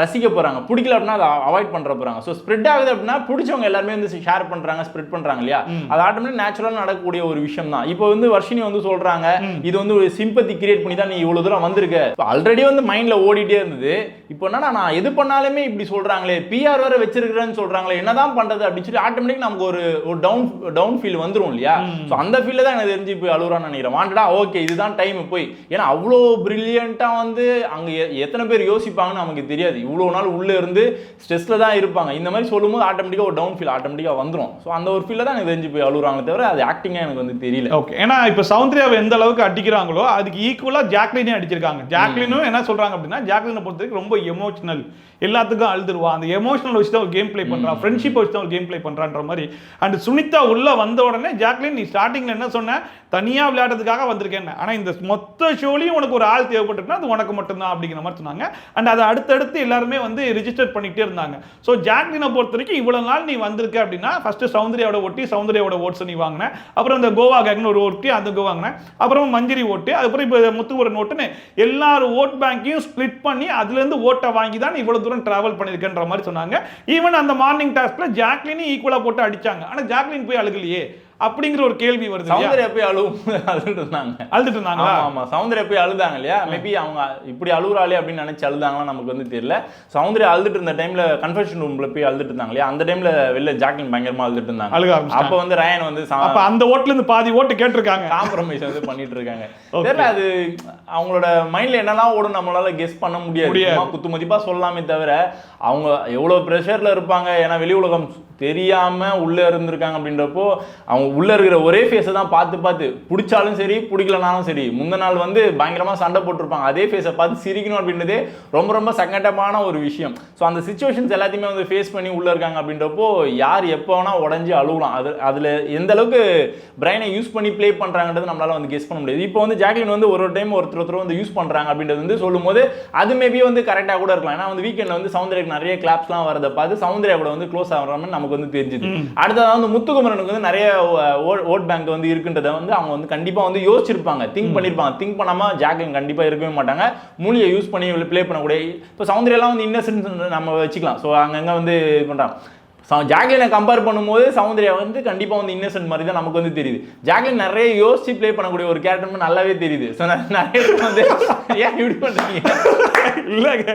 Speaker 2: ரசிக்க போறாங்க, பிடிக்கல அப்படின்னா அதை அவாய்ட் பண்ற போறாங்க. ஸோ ஸ்ப்ரெட் ஆகுது அப்படின்னா பிடிச்சவங்க எல்லாருமே வந்து ஷேர் பண்றாங்க, ஸ்ப்ரெட் பண்றாங்க இல்லையா. அது ஆட்டோமேட்டிக் நேச்சுரலா நடக்கக்கூடிய ஒரு விஷயம் தான். இப்போ வந்து வர்ஷினி வந்து சொல்றாங்க இது வந்து ஒரு சிம்பத்தி கிரியேட் பண்ணி தான் நீ இவ்வளவு தூரம் வந்திருக்க. ஆல்ரெடி வந்து மைண்ட்ல ஓடிட்டே இருந்தது. இப்போ என்னன்னா நான் எது பண்ணாலுமே இப்படி சொல்றாங்களே, பிஆர் வேற வச்சிருக்கிறேன்னு சொல்றாங்களே, என்னதான் பண்றது அப்படின்னு சொல்லி ஆட்டோமேட்டிக் நமக்கு ஒரு டவுன் ஃபீல் வந்துரும் இல்லையா. ஸோ அந்த ஃபீல்ல தான் எனக்கு தெரிஞ்சு போய் அழுகுறான்னு நினைக்கிறேன். வாண்டடா ஓகே இதுதான் டைம் போய். ஏன்னா அவ்வளோ பிரில்லியண்டா வந்து அங்க எத்தனை பேர் யோசிப்பாங்கன்னு நமக்கு தெரியாது. இவ்வளவு நாள் உள்ள இருந்து ஸ்ட்ரெஸ்ல தான் இருப்பாங்க. இந்த மாதிரி சொல்லும்போது ஆட்டோமேட்டிக்கா ஒரு டவுன் ஃபீல் ஆட்டோமேட்டிக்கா வந்துரும். ஸோ அந்த ஒரு ஃபீல்ல தான் எனக்கு தெரிஞ்சு போய் அழுகுறாங்க தவிர அது ஆக்டிங்கா எனக்கு வந்து தெரியல.
Speaker 1: ஓகே, ஏன்னா இப்போ சௌந்தர்யாவை எந்த அளவுக்கு அடிக்கிறாங்களோ அதுக்கு ஈக்குவலா ஜாக்லினே அடிச்சிருக்காங்க. ஜாக்லினும் என்ன சொல்றாங்க அப்படின்னா, ஜாக்லினை பொறுத்தவரைக்கும் ரொம்ப எமோஷனல், எல்லாத்துக்கும் அழுதுருவா, அந்த எமோஷனல் வச்சு தான் ஒரு கேம் பிளே பண்றா, ஃப்ரெண்ட்ஷிப் வச்சு தான் ஒரு கேம் பிளே பண்றான்ற மாதிரி. அண்ட் சுனிதா உள்ள வந்த உடனே ஜாக்லின் நீ ஸ்டார்டிங்ல என்ன சொன்ன, தனியா விளையாடுறதுக்காக வந்திருக்கேன், ஆனா இந்த மொத்த ஷோலையும் உனக்கு ஒரு ஆள் தேவைப்பட்டிருக்குன்னா அது உனக்கு மட்டும்தான் அப்படிங்கிற மாதிரி சொன்னாங்க. அண்ட் அதை அடுத்தடுத்து எல்லாருமே வந்து ரிஜிஸ்டர் பண்ணிக்கிட்டே இருந்தாங்க. ஸோ ஜாக்லினை பொறுத்த வரைக்கும் இவ்வளவு நாள் நீ வந்திருக்க அப்படின்னா ஃபர்ஸ்ட் சௌந்தர்யாவோட ஓட்டி, சௌந்தர்யாவோட ஓட்ஸ் நீ வாங்கின, அப்புறம் இந்த கோவா கேங்னு ஒரு ஓட்டி அந்த வாங்கின, அப்புறம் மஞ்சரி ஓட்டு, அதுக்கப்புறம் இப்போ முத்துக்குமரன் ஓட்டுன்னு எல்லாரும் ஓட் பேங்கையும் ஸ்பிளிட் பண்ணி அதுல இருந்து ஓட்டை வாங்கி தான் இவ்வளவு தூரம் டிராவல் பண்ணிருக்கன்ற மாதிரி சொன்னாங்க. ஈவன் அந்த மார்னிங் டாஸ்க்ல ஜாக்லின் ஈக்குவலா போட்டு அடிச்சாங்க. ஆனா ஜாக்லின் போய் அழுகலையே அப்படிங்கிற ஒரு கேள்வி வருது.
Speaker 2: சௌந்தர்யா போய் அழுதுட்டு இருந்தாங்க. ஆமா சௌந்தர்யா போய் அழுதாங்க இல்லையா. மேபி அவங்க இப்படி அழுகுறாளே அப்படின்னு நினைச்சு அழுதாங்களா நமக்கு வந்து தெரியல. சௌந்தர்யா அழுதுட்டு இருந்த டைம்ல கன்ஃபெஷன் ரூம்ல போய் அழுதுட்டு இருந்தாங்க இல்லையா. அந்த டைம்ல வெளில ஜாக்லின் பயங்கரமா அழுதுட்டு இருந்தாங்க. அப்ப வந்து ரயன் வந்து அப்ப
Speaker 1: அந்த ஓட்டுல இருந்து பாதி ஓட்டு கேட்டிருக்காங்க,
Speaker 2: காம்ப்ரமைஸ் வந்து பண்ணிட்டு இருக்காங்க. தெரியல அது அவங்களோட மைண்ட்ல என்னெல்லாம் ஓடும் நம்மளால கெஸ் பண்ண முடியாது. குத்து மதிப்பா சொல்லலாமே தவிர அவங்க எவ்வளவு பிரஷர்ல இருப்பாங்க. ஏன்னா வெளி உலகம் தெரியாம உள்ள இருந்திருக்காங்க அப்படின்றப்போ அவங்க உள்ள இருக்கிற ஒரே ஃபேஸை தான் பார்த்து பிடிச்சாலும் சரி பிடிக்கலனாலும் சரி முந்த நாள் வந்து பயங்கரமா சண்டை போட்டிருப்பாங்க, அதே ஃபேஸை பார்த்து சிரிக்கணும் அப்படின்றதே ரொம்ப ரொம்ப சங்கடமான ஒரு விஷயம். ஸோ அந்த சுச்சுவேஷன்ஸ் எல்லாத்தையுமே வந்து ஃபேஸ் பண்ணி உள்ள இருக்காங்க அப்படின்றப்போ யார் எப்போ வேணா உடஞ்சி அழுகலாம். அதுல எந்த அளவுக்கு பிரைனை யூஸ் பண்ணி ப்ளே பண்றாங்கன்றது நம்மளால வந்து கெஸ் பண்ண முடியாது. இப்போ வந்து ஜாக்லின் வந்து ஒரு டைம் ஒருத்தர் வந்து யூஸ் பண்றாங்க அப்படின்றது வந்து சொல்லும்போது அது மேபி வந்து கரெக்டா கூட இருக்கலாம். ஏன்னா வந்து வீக்கெண்ட்ல வந்து சௌந்தர்யாக்கு நிறைய கிளாப்ஸ்லாம் வரதை பார்த்து சௌந்தர்யா கூட வந்து க்ளோஸ் ஆகிறாங்கன்னு நமக்கு வந்து தெரிஞ்சுது. அடுத்ததான் வந்து முத்துக்குமரனுக்கு வந்து நிறைய ஓட் பேங்க் வந்து இருக்குன்றதை வந்து அவங்க வந்து கண்டிப்பா வந்து யோசிச்சிருப்பாங்க, திங்க் பண்ணிருப்பாங்க. திங்க் பண்ணாம ஜாக்லின் கண்டிப்பா இருக்கவே மாட்டாங்க, மூலியை யூஸ் பண்ணி ப்ளே பண்ணக்கூடிய. இப்போ சௌந்தர்யாலாம் வந்து இன்னசென்ட் நம்ம வச்சுக்கலாம். ஸோ அங்கங்க வந்து இது பண்றாங்க. ஜாக்லினை கம்பேர் பண்ணும்போது சௌந்தர்யா வந்து கண்டிப்பா வந்து இன்னசென்ட் மாதிரி தான் நமக்கு வந்து தெரியுது. ஜாக்லின் நிறைய யோசிச்சு ப்ளே பண்ணக்கூடிய ஒரு கேரக்டர் நல்லாவே தெரியுது. ஸோ நிறைய வந்து ஏன் இப்படி பண்றீங்க?
Speaker 1: இல்லங்க,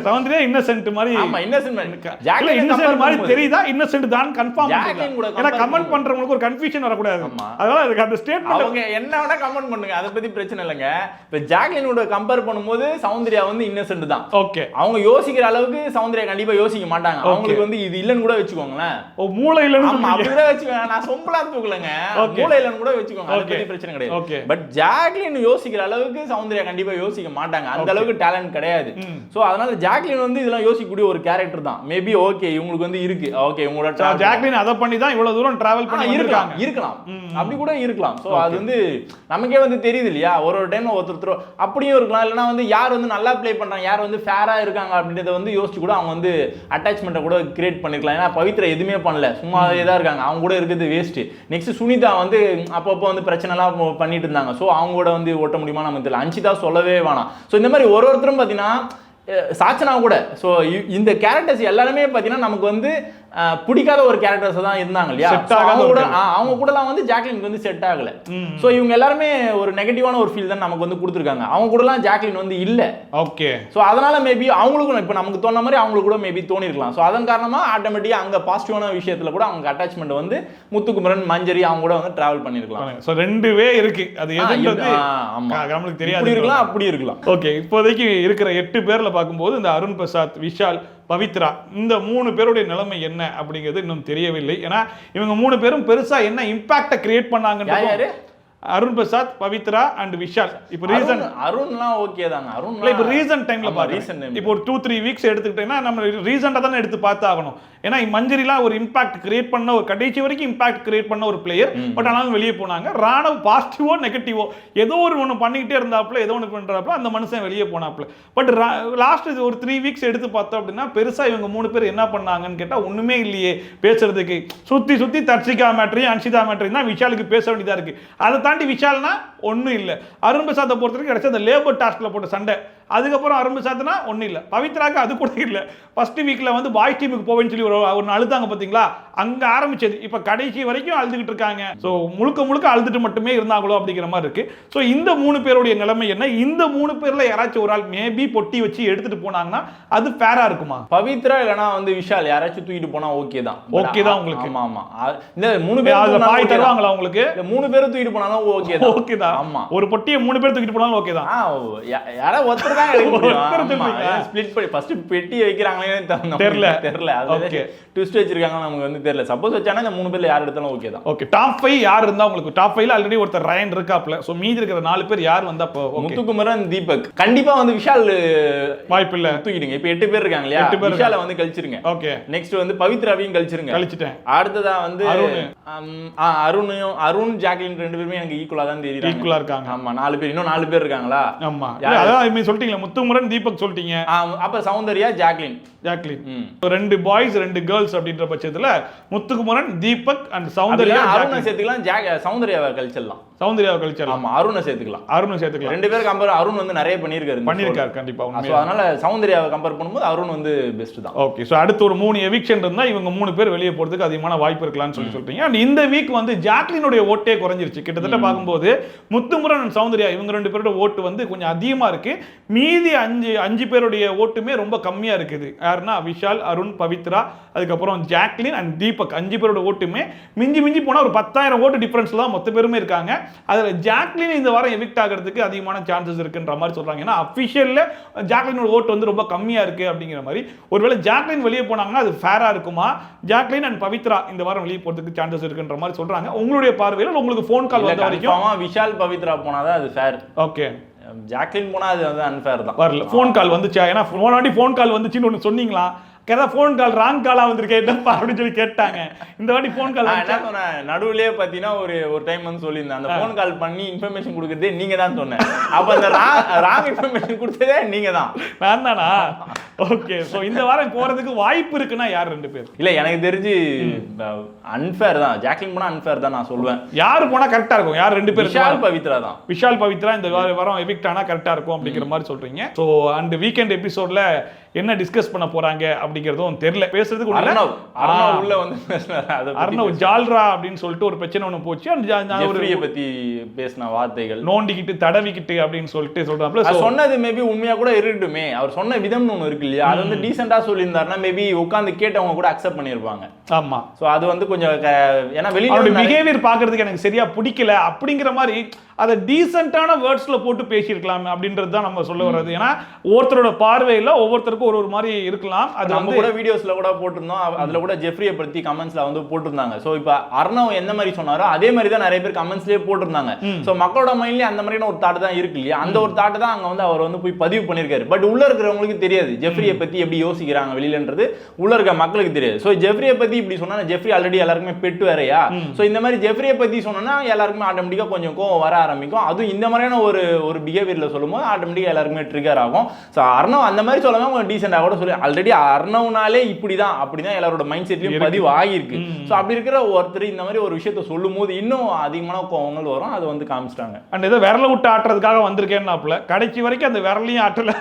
Speaker 1: சௌந்தர்யா இன்னசென்ட் மாதிரி.
Speaker 2: ஆமா, இன்னசென்ட் மாதிரி.
Speaker 1: ஜாக்லின் இன்னசென்ட் மாதிரி தெரியுதா? இன்னசென்ட் தான் கன்ஃபார்ம். ஜாக்லின் கூட ஏன்னா கமெண்ட் பண்றவங்களுக்கு ஒரு கன்ஃபியூஷன் வரக்கூடாது. அதனால அதுக்கு அந்த ஸ்டேட்மென்ட்
Speaker 2: அவங்க என்ன வேணா கமெண்ட் பண்ணுங்க, அதை பத்தி பிரச்சனை இல்லைங்க. இப்போ ஜாக்லினோட கம்பேர் பண்ணும்போது சௌந்தர்யா வந்து இன்னசென்ட் தான்.
Speaker 1: ஓகே, அவங்க
Speaker 2: யோசிக்கிற அளவுக்கு சௌந்தர்யா கண்டிப்பா யோசிக்க மாட்டாங்க. அவங்களுக்கு வந்து இது இல்லன்னு கூட வச்சுக்கோங்களேன்.
Speaker 1: ஓ, மூளை இல்லன்னு
Speaker 2: அப்படியே வச்சுக்கோங்க. நான் சொம்பலா தூக்கலங்க, மூளை இல்லன்னு கூட வச்சுக்கோங்க, அதை பத்தி பிரச்சனை கிடையாது. பட் ஜாக்லின் யோசிக்கிற அளவுக்கு சௌந்தர்யா கண்டிப்பா யோசிக்க மாட்டாங்க, அந்த அளவுக்கு டேலண்ட் கிடையாது. சோ அதனால ஜாக்லின் வந்து இதெல்லாம் யோசிக்கக்கூடிய ஒரு கேரக்டர் தான். மேபி ஓகே இவங்களுக்கு வந்து இருக்கு, ஓகே உங்களோட
Speaker 1: ஜாக்லின் அத பண்ணி தான் இவ்வளவு தூரம் டிராவல் பண்ணி
Speaker 2: இருக்கலாம், அப்படி கூட இருக்கலாம். சோ அது வந்து நமக்கே வந்து தெரியுது இல்லையா, ஒரு டைம் ஒருத்தர் அப்படியும் இருக்கலாம். இல்லைன்னா வந்து யார் வந்து நல்லா பிளே பண்றாங்க, யார் வந்து ஃபேரா இருக்காங்க அப்படின்றத வந்து யோசிச்சு கூட அவங்க வந்து அட்டாச்மெண்ட்டை கூட கிரியேட் பண்ணிருக்கலாம். ஏன்னா பவித்ரா எதுவுமே பண்ணல, சும்மாவே தான் இருக்காங்க, அவங்க கூட இருக்கிறது வேஸ்ட். நெக்ஸ்ட் சுனிதா வந்து அப்பப்போ வந்து பிரச்சனை எல்லாம் பண்ணிட்டு இருந்தாங்க. ஸோ அவங்க கூட வந்து ஓட்ட முடியுமா நமக்கு தெரியல. அன்ஷிதா சொல்லவே வேணாம். ஸோ இந்த மாதிரி ஒருத்தரும் பார்த்தீங்கன்னா சாச்சனா கூட. ஸோ இந்த கேரக்டர்ஸ் எல்லாருமே பார்த்தீங்கன்னா நமக்கு வந்து பிடிக்காத ஒரு கேரக்டர்ஸ் தான் இருந்தாங்க இல்லையா. அவங்க கூடலாம் வந்து ஜாக்லினுக்கு வந்து செட் ஆகல. ஸோ இவங்க எல்லாருமே ஒரு நெகட்டிவான ஒரு ஃபீல் தான் நமக்கு வந்து கொடுத்துருக்காங்க. அவங்க கூடலாம் ஜாக்லின் வந்து இல்ல.
Speaker 1: ஓகே,
Speaker 2: ஸோ அதனால மேபி அவங்களுக்கும் இப்போ நமக்கு தோண மாதிரி அவங்களுக்கு கூட மேபி தோணிருக்கலாம். ஸோ அதன் காரணமா ஆட்டோமேட்டிக்கா அங்க பாசிட்டிவான விஷயத்துல கூட அவங்க அட்டாச்மெண்ட் வந்து முத்துக்குமரன், மஞ்சரி அவங்க கூட வந்து டிராவல் பண்ணிருக்கலாம்.
Speaker 1: ஸோ ரெண்டு வே இருக்கு, அது எதுன்றது நமக்கு தெரியாது,
Speaker 2: இருக்கலாம் அப்படி இருக்கலாம்.
Speaker 1: ஓகே, இப்போதைக்கு இருக்கிற 8 பேர்ல பார்க்கும்போது இந்த அருண் பிரசாத், விஷால், பவித்ரா இந்த 3 பேருடைய நிலைமை என்ன அப்படிங்கிறது இன்னும் தெரியவில்லை. ஏன்னா இவங்க 3 பேரும் பெருசா என்ன இம்பாக்ட கிரியேட் பண்ணாங்கன்னு. அருண் பிரசாத், பவித்ரா அண்ட் விஷால். இப்போ ரீசன்
Speaker 2: அருண்லாம் ஓகே தாங்க. அருண்
Speaker 1: இப்போ ரீசன்ட் டைம்ல பாருங்க, இப்போ ஒரு 2-3 வீக்ஸ் எடுத்துக்கிட்டீங்கன்னா நம்ம ரீசெண்டா தானே எடுத்து பார்த்தாகணும். ஏன்னா மஞ்சரிலாம் ஒரு இம்பாக்ட் கிரியேட் பண்ண, ஒரு கடைசி வரைக்கும் இம்பாக்ட் கிரியேட் பண்ண ஒரு பிளேயர். பட் ஆனாலும் வெளியே போனாங்க. ராணவ் பாசிட்டிவோ நெகட்டிவோ ஏதோ ஒன்று பண்ணிக்கிட்டே இருந்தாப்புல, ஏதோ ஒன்று பண்றாப்புல, அந்த மனுஷன் வெளியே போனாப்புல. பட் லாஸ்ட் ஒரு 3 வீக்ஸ் எடுத்து பார்த்தோம் அப்படின்னா பெருசா இவங்க 3 பேர் என்ன பண்ணாங்கன்னு கேட்டா ஒண்ணுமே இல்லையே பேசுறதுக்கு. சுத்தி தர்ஷிகா மேட்ரையும் அன்ஷிதா மேட்ரையும் தான் விஷாலுக்கு பேச வேண்டியதா இருக்கு. அதை தாண்டி விஷால்னா ஒன்றும் இல்லை. அருண் பிரசாத்தை பொறுத்தவரைக்கும் கிடைச்ச அந்த லேபர் டாஸ்க்ல போட்ட சண்டை, அதுக்கப்புறம் அருண் பிரசாத்னா ஒன்றும் இல்லை. பவித்ராக்கு அது கூட இல்லை. ஃபர்ஸ்ட் வீக்ல வந்து பாய்ஸ் டீமுக்கு போவேன்னு சொல்லி ஒரு அழுதாங்க பார்த்தீங்களா, அங்கே ஆரம்பிச்சது. இப்போ கடைசி வரைக்கும் அழுதுகிட்டு இருக்காங்க. ஸோ முழுக்க அழுதுட்டு மட்டுமே இருந்தாங்களோ அப்படிங்கிற மாதிரி இருக்கு. ஸோ இந்த 3 பேருடைய நிலைமை என்ன? இந்த 3 பேர்ல யாராச்சும் ஒரு ஆள் மேபி பொட்டி வச்சு எடுத்துட்டு போனாங்கன்னா அது ஃபேரா இருக்குமா?
Speaker 2: பவித்ரா இல்லைனா வந்து விஷால் யாராச்சும் தூக்கிட்டு போனா ஓகே தான்.
Speaker 1: ஓகே தான் உங்களுக்கு?
Speaker 2: ஆமா. இந்த 3 பேர்
Speaker 1: பாய் தருவாங்களா உங்களுக்கு?
Speaker 2: 3 பேரும் தூக்கிட்டு போனாலும் ஓகே தான்.
Speaker 1: ஓகே தான். ஆமா, ஒரு பொட்டியை 3 பேர் தூக்கிட்டு போனாலும் ஓகே தான்.
Speaker 2: யாரா ஒருத்தர் தான் ஸ்ப்ளிட் பண்ணி ஃபர்ஸ்ட் பெட்டி வைக்கிறாங்களே தெரியல. அது ட்விஸ்ட் வச்சிருக்காங்க நமக்கு வந்து தெரியல. சப்போஸ் வச்சானா இந்த 3 பேர்ல யார் எடுத்தாலும் ஓகே தான்.
Speaker 1: ஓகே, டாப் 5 யார் இருந்தா உங்களுக்கு? டாப் 5ல ஆல்ரெடி ஒருத்தர் ரயன் இருக்காப்ல. சோ மீதி இருக்கிற 4 பேர் யார் வந்தா
Speaker 2: முத்துக்குமரன், தீபக் கண்டிப்பா வந்து விஷால்
Speaker 1: வாய்ப்பு இல்ல
Speaker 2: தூக்கிடுங்க. இப்போ 8 பேர் இருக்காங்க இல்லையா, விஷால வந்து கழிச்சிருங்க.
Speaker 1: ஓகே,
Speaker 2: நெக்ஸ்ட் வந்து பவித்ராவையும் கழிச்சிட்டேன். அடுத்ததா வந்து அருண் ஜாக்லின் 2 பேருமே எனக்கு ஈக்குவலா தான் தெரியுறாங்க.
Speaker 1: ஈக்குவலா இருக்காங்க.
Speaker 2: ஆமா, 4 பேர், இன்னும் 4 பேர் இருக்காங்களா?
Speaker 1: ஆமா, அதான் நீங்க சொல்லிட்டீங்க, முத்துக்குமரன், தீபக் சொல்லிட்டீங்க.
Speaker 2: அப்ப சௌந்தர்யா, ஜாக்லின்.
Speaker 1: 2 பாய்ஸ் 2 கேர்ள்ஸ் அப்படின்ற பட்சத்துல முத்துக்குமரன், தீபக் அண்ட் சௌந்தர்யா.
Speaker 2: அருணை சேர்த்துக்கலாம், சௌந்தர்யாவை கழிச்சிடலாம்.
Speaker 1: ஆமா,
Speaker 2: அருணை சேர்த்துக்கலாம்.
Speaker 1: 2
Speaker 2: பேர் கம்பேர் அருண் வந்து நிறைய பண்ணிருக்காரு
Speaker 1: கண்டிப்பா.
Speaker 2: அதனால சௌந்தர்யாவை கம்பேர் பண்ணும்போது அருண் வந்து பெஸ்ட் தான்.
Speaker 1: ஓகே, சோ அடுத்து ஒரு 3 எவிக்ஷன் இருந்தா இவங்க 3 பேர் வெளியே போறதுக்கு அதிகமான வாய்ப்பு இருக்கலாம்னு சொல்றீங்க. அண்ட் இந்த வீக் வந்து ஜாக்லினுடைய ஓட்டே குறைஞ்சிருச்சு. கிட்டத்தட்ட பார்க்கும்போது முத்துமுரன் அண்ட் சௌந்தர்யா இவங்க 2 பேரோட ஓட்டு வந்து கொஞ்சம் அதிகமா இருக்கு. மீதி அஞ்சு பேருடைய ஓட்டுமே ரொம்ப கம்மியா இருக்குது. யாருன்னா விஷால், அருண், பவித்ரா, அதுக்கப்புறம் ஜாக்லின் அண்ட் தீபக் 5 பேரோட ஓட்டுமே மிஞ்சி போனா ஒரு 10,000 ஓட்டு டிஃபரன்ஸ்ல தான் மொத்த பேருமே இருக்காங்க. அதுல ஜாக்லின் இந்த வாரம் எவிக்ட் ஆகிறதுக்கு அதிகமான சான்சஸ் இருக்குன்ற மாதிரி சொல்றாங்க. ஏன்னா அபிஷியல்ல ஜாக்லினோட ஓட்டு வந்து ரொம்ப கம்மியா இருக்கு அப்படிங்கிற மாதிரி. ஒருவேளை ஜாக்லின் வெளியே போனாங்கன்னா அது ஃபேரா இருக்குமா? ஜாக்லின் அண்ட் பவித்ரா இந்த வாரம் வெளியே போறதுக்கு சான்சஸ் இருக்குன்ற மாதிரி சொல்றாங்க. உங்களுடைய பார்வையில் உங்களுக்கு ஃபோன் கால் வந்த வரைக்கும்
Speaker 2: விஷால் பவித்ரா போனாதான் அது ஃபேர்.
Speaker 1: ஓகே,
Speaker 2: ஜாக்லின் போனா அது வந்து அன்ஃபேர் தான்.
Speaker 1: வரல ஃபோன் கால் வந்துச்சா? ஏன்னா போனாடி ஃபோன் கால் வந்துச்சுன்னு ஒன்று சொன்னீங்களா? ஏதாவது ஃபோன் கால் ராங் காலா வந்திருக்கேன் என்னப்பா அப்படின்னு சொல்லி கேட்டாங்க. இந்த வாட்டி ஃபோன் கால்
Speaker 2: என்ன சொன்னேன், நடுவுலயே பார்த்தீங்கன்னா ஒரு டைம் வந்து சொல்லியிருந்தேன், அந்த ஃபோன் கால் பண்ணி இன்ஃபர்மேஷன் கொடுக்குறதே நீங்க தான் சொன்னேன். அப்போ அந்த ராங் இன்ஃபர்மேஷன் கொடுத்ததே நீங்க தான்.
Speaker 1: நான் தானா? ஓகே, ஸோ இந்த வாரம் போறதுக்கு வாய்ப்பு இருக்குன்னா யார் 2 பேர்?
Speaker 2: இல்ல எனக்கு தெரிஞ்சு அன்ஃபேர் தான். ஜாக்லின் போனா அன்ஃபேர் தான் நான் சொல்லுவேன்.
Speaker 1: யார் போனா கரெக்டா இருக்கும்? யார் 2 பேர்?
Speaker 2: விஷால் பவித்ரா தான்.
Speaker 1: விஷால் பவித்ரா இந்த வாரம் எவிக்ட் ஆனா கரெக்டா இருக்கும் அப்படிங்கிற மாதிரி சொல்றீங்க. ஸோ அந்த வீக்கெண்ட் எபிசோட்ல என்ன டிஸ்கஸ் பண்ண போறாங்க அப்படிங்கறதும் தெரியல. பேசுறதுக்கு
Speaker 2: உள்ள வந்து
Speaker 1: அர்ணவ் ஜால்ரா அப்படின்னு சொல்லிட்டு ஒரு பிரச்சனை ஒண்ணு போச்சு.
Speaker 2: ஜெஃப்ரியை பத்தி பேசின வார்த்தைகள்
Speaker 1: நோண்டிக்கிட்டு தடவிக்கிட்டு அப்படின்னு சொல்லிட்டு சொல்றாங்க.
Speaker 2: சொன்னது மேபி உண்மையா கூட இருக்கட்டுமே, அவர் சொன்ன விதம்னு ஒண்ணு இருக்கு இல்லையா, அது வந்து டீசெண்டா சொல்லியிருந்தாருன்னா மேபி உட்கார்ந்து கேட்டவங்க கூட அக்செப்ட் பண்ணிருப்பாங்க.
Speaker 1: ஆமா,
Speaker 2: சோ அது வந்து கொஞ்சம் ஏன்னா வெளியில
Speaker 1: பிஹேவியர் பாக்குறதுக்கு எனக்கு சரியா பிடிக்கல அப்படிங்கிற மாதிரி அதை டீசென்டான வேர்ட்ஸ்ல போட்டு பேசியிருக்கலாம் அப்படின்றது தான் நம்ம சொல்ல வர்றது. ஏன்னா ஒவ்வொருத்தரோட பார்வையில ஒவ்வொருத்தருக்கும் ஒரு மாதிரி இருக்கலாம். அது
Speaker 2: நம்ம கூட வீடியோஸ்ல கூட போட்டிருந்தோம். அதுல கூட ஜெஃப்ரியை பத்தி கமெண்ட்ஸ்ல வந்து போட்டிருந்தாங்க. சோ இப்போ அர்ணவ் எந்த மாதிரி சொன்னாரோ அதே மாதிரி தான் நிறைய பேர் கமெண்ட்ஸ்லயே போட்டிருந்தாங்க. சோ மக்களோட மைண்ட்லயே அந்த மாதிரியான ஒரு தாட் தான் இருக்கு இல்லையா, அந்த ஒரு தாட் தான் அங்க வந்து அவர் வந்து போய் பதிவு பண்ணிருக்காரு. பட் உள்ள இருக்கிறவங்களுக்கு தெரியாது ஜெஃப்ரியை பத்தி எப்படி யோசிக்கிறாங்க வெளியிலன்றது உள்ள இருக்க மக்களுக்கு தெரியாது. சோ ஜெஃப்ரியை பத்தி இப்படி சொன்னா ஜெஃப்ரி ஆல்ரெடி எல்லாருக்குமே பெட்டு வேறையா. சோ இந்த மாதிரி ஜெஃப்ரியை பத்தி சொன்னா எல்லாருக்குமே ஆட்டோமேட்டிக்கா கொஞ்சம் கோவம் வர ஆரம்பிக்கும். அதுவும் இந்த மாதிரியான ஒரு பிஹேவியர்ல சொல்லும்போது ஆட்டோமேட்டிக்கா எல்லாருக்குமே ட்ரிகர் ஆகும். சோ அர்ணவ் அந்த மாதிரி சொல்லாம கொஞ்சம் டீசெண்டா கூட சொல்லி ஆல்ரெடி அர்ணவ்னாலே இப்படிதான் அப்படிதான் எல்லாரோட மைண்ட் செட்லயும் பதிவு ஆகிருக்கு. சோ அப்படி இருக்கிற ஒருத்தர் இந்த மாதிரி ஒரு விஷயத்த சொல்லும் போது இன்னும் அதிகமான கோவங்கள் வரும். அது வந்து காமிச்சிட்டாங்க.
Speaker 1: அண்ட் ஏதோ விரல விட்டு ஆட்டுறதுக்காக வந்திருக்கேன்னாப்புல கடைசி வரைக்கும் அந்த விரலையும் ஆட்டல,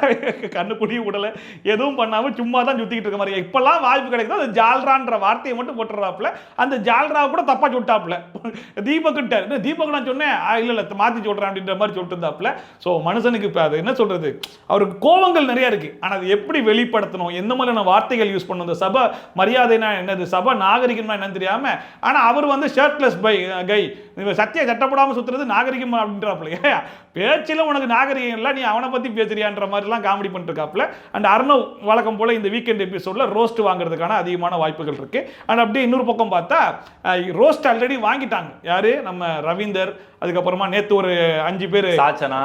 Speaker 1: கண்ணுக்குடியும் விடல, எதுவும் பண்ணாம சும்மா தான் சுத்திக்கிட்டு இருக்க மாதிரி. இப்பெல்லாம் வாய்ப்பு கிடைக்குது அந்த ஜால்ரான்ற வார்த்தையை மட்டும் போட்டுறாப்புல. அந்த ஜால்ரா கூட தப்பா சொல்லிட்டாப்புல. தீபக்கிட்ட தீபக் நான் சொன்னேன் இல்ல மாத்தி சொல்றேன் அப்படின்ற மாதிரி சொல்லிட்டு இருந்தாப்புல. சோ மனுஷனுக்கு இப்ப அது என்ன சொல்றது, அவருக்கு கோவங்கள் நிறைய இருக்கு. ஆனா அது எப்படி வெளிப்படுத்தணும், எந்த மாதிரியான வார்த்தைகள் யூஸ் பண்ணணும், இந்த சபை மரியாதைனா என்னது, சபை நாகரிகம்னா என்னன்னு தெரியாம. ஆனா அவர் வந்து ஷர்ட்லெஸ் கை, சத்திய சட்டப்படாம சுத்துறது நாகரிகம் அப்படின்றாப்புல. பேச்சில உனக்கு நாகரிகம் இல்லை, நீ அவனை பத்தி பேசுறியான்ற மாதிரி எல்லாம் காமெடி பண்ணிட்டு இருக்காப்புல. அண்ட் அர்ணவ் வழக்கம் போல இந்த வீக்கெண்ட் எபிசோட்ல ரோஸ்ட் வாங்குறதுக்கான அதிகமான வாய்ப்புகள் இருக்கு. அண்ட் அப்படியே இன்னொரு பக்கம் பார்த்தா ரோஸ்ட் ஆல்ரெடி வாங்கிட்டாங்க. யாரு? நம்ம ரவீந்தர், அதுக்கப்புறமா நேத்து ஒரு 5 பேர்
Speaker 2: சாச்சனா,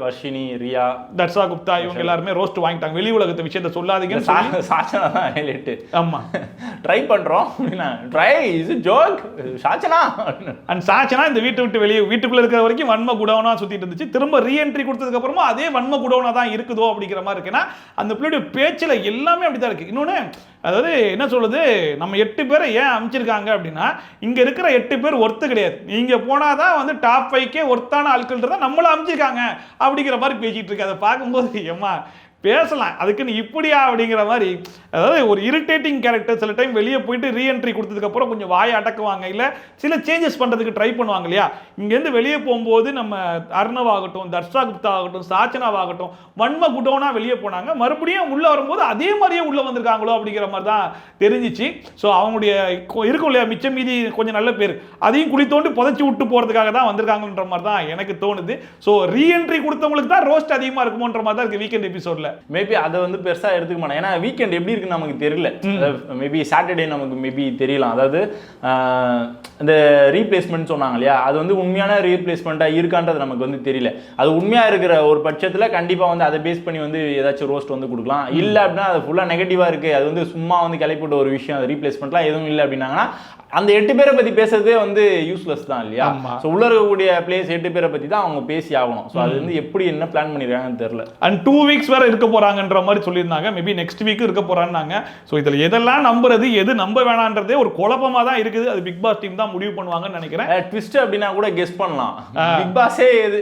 Speaker 2: வர்ஷினி, ரியா,
Speaker 1: தர்ஷா குப்தா, இவங்க எல்லாருமே ரோஸ்ட் வாங்கிட்டாங்க. வெளி உலகத்தை விஷயத்தை சொல்லாதீங்கன்னு சொல்லி.
Speaker 2: சாச்சனா தான் ஹைலைட்.
Speaker 1: ஆமா,
Speaker 2: ட்ரை பண்றோம் அப்படினா try is a joke Sachana.
Speaker 1: And Sachana இந்த வீட்டுக்குள்ள இருக்கிற வரைக்கும் வன்ம குடோனா சுத்திட்டு இருந்துச்சு. திரும்ப ரீஎன்ட்ரி கொடுத்ததுக்கு அப்புறமா அதே வன்ம குடோனா தான் இருக்குதோ அப்படிங்கிற மாதிரி இருக்குன்னா அந்த பிள்ளையோட பேச்சில எல்லாமே அப்படிதான் இருக்கு. இன்னொன்னு, அதாவது என்ன சொல்றது, நம்ம 8 பேரை ஏன் அமைச்சிருக்காங்க அப்படின்னா இங்க இருக்கிற 8 பேர் ஒர்த்து கிடையாது. நீங்க போனாதான் வந்து டாப் 5 ஒர்த்தான ஆட்கள்ன்றத நம்மள அமைச்சிருக்காங்க அப்படிங்கிற மாதிரி பேசிட்டு இருக்கு. அதை பார்க்கும்போது ஏமா பேசலாம், அதுக்குன்னு இப்படியா அப்படிங்கிற மாதிரி. அதாவது ஒரு இரிட்டேட்டிங் கேரக்டர் சில டைம் வெளியே போயிட்டு ரீஎன்ட்ரி கொடுத்ததுக்கு அப்புறம் கொஞ்சம் வாயை அடக்குவாங்க, இல்ல சில சேஞ்சஸ் பண்றதுக்கு ட்ரை பண்ணுவாங்க இல்லையா. இங்கேருந்து வெளியே போகும்போது நம்ம அர்ணவ் ஆகட்டும், தர்ஷா குப்தா ஆகட்டும், சாச்சனாவாகட்டும் வன்ம குடோனா வெளியே போனாங்க. மறுபடியும் உள்ள வரும்போது அதே மாதிரியே உள்ள வந்திருக்காங்களோ அப்படிங்கிற மாதிரி தான் தெரிஞ்சிச்சு. ஸோ அவங்களுடைய இருக்கும் இல்லையா மிச்சம் மீதி கொஞ்சம் நல்ல பேர் அதையும் குழி தோண்டி புதைச்சி விட்டு போறதுக்காக தான் வந்திருக்காங்கன்ற மாதிரி தான் எனக்கு தோணுது. ஸோ ரீஎன்ட்ரி கொடுத்தவங்களுக்கு தான் ரோஸ்ட் அதிகமா இருக்குமோன்ற மாதிரி தான் இருக்கு வீக்கெண்ட் எபிசோட்ல.
Speaker 2: மேபி அதை வந்து பெருசா எடுத்துக்க மாட்டேன். ஏன்னா வீக்கெண்ட் எப்படி இருக்குன்னு நமக்கு தெரியல. மேபி சாட்டர்டே நமக்கு மேபி தெரியலாம். அதாவது இந்த ரீப்ளேஸ்மெண்ட் சொன்னாங்க இல்லையா, அது வந்து உண்மையான ரீப்ளேஸ்மெண்ட்டா இருக்கான்றது நமக்கு வந்து தெரியல. அது உண்மையா இருக்கிற ஒரு பட்சத்தில் கண்டிப்பா வந்து அதை பேஸ் பண்ணி வந்து ஏதாச்சும் ரோஸ்ட் வந்து கொடுக்கலாம். இல்லை அப்படின்னா அது ஃபுல்லா நெகட்டிவா இருக்கு, அது வந்து சும்மா வந்து கிளப்பிட்ட ஒரு விஷயம், அது ரீப்ளேஸ்மெண்ட்லாம் எதுவும் இல்லை அப்படின்னாங்கன்னா அந்த 8 பேரை பத்தி பேசுறதே வந்து யூஸ்லெஸ் தான் இல்லையா. ஸோ உள்ள இருக்கக்கூடிய பிளேஸ் 8 பேரை பத்தி தான் அவங்க பேசி ஆகணும். ஸோ அது வந்து எப்படி என்ன பிளான் பண்ணிருக்காங்கன்னு தெரியல.
Speaker 1: அண்ட் 2 வீக்ஸ் வேற இருக்க போறாங்கன்ற மாதிரி சொல்லியிருந்தாங்க. மேபி நெக்ஸ்ட் வீக் இருக்க போறாங்க. ஸோ இதுல எதெல்லாம் நம்புறது எது நம்ப வேணான்றதே ஒரு குழப்பமா தான் இருக்குது. அது பிக் பாஸ் டீம் தான் முடிவு பண்ணுவாங்கன்னு நினைக்கிறேன்.
Speaker 2: ட்விஸ்ட் அப்படின்னா கூட கெஸ் பண்ணலாம். பிக் பாஸே எது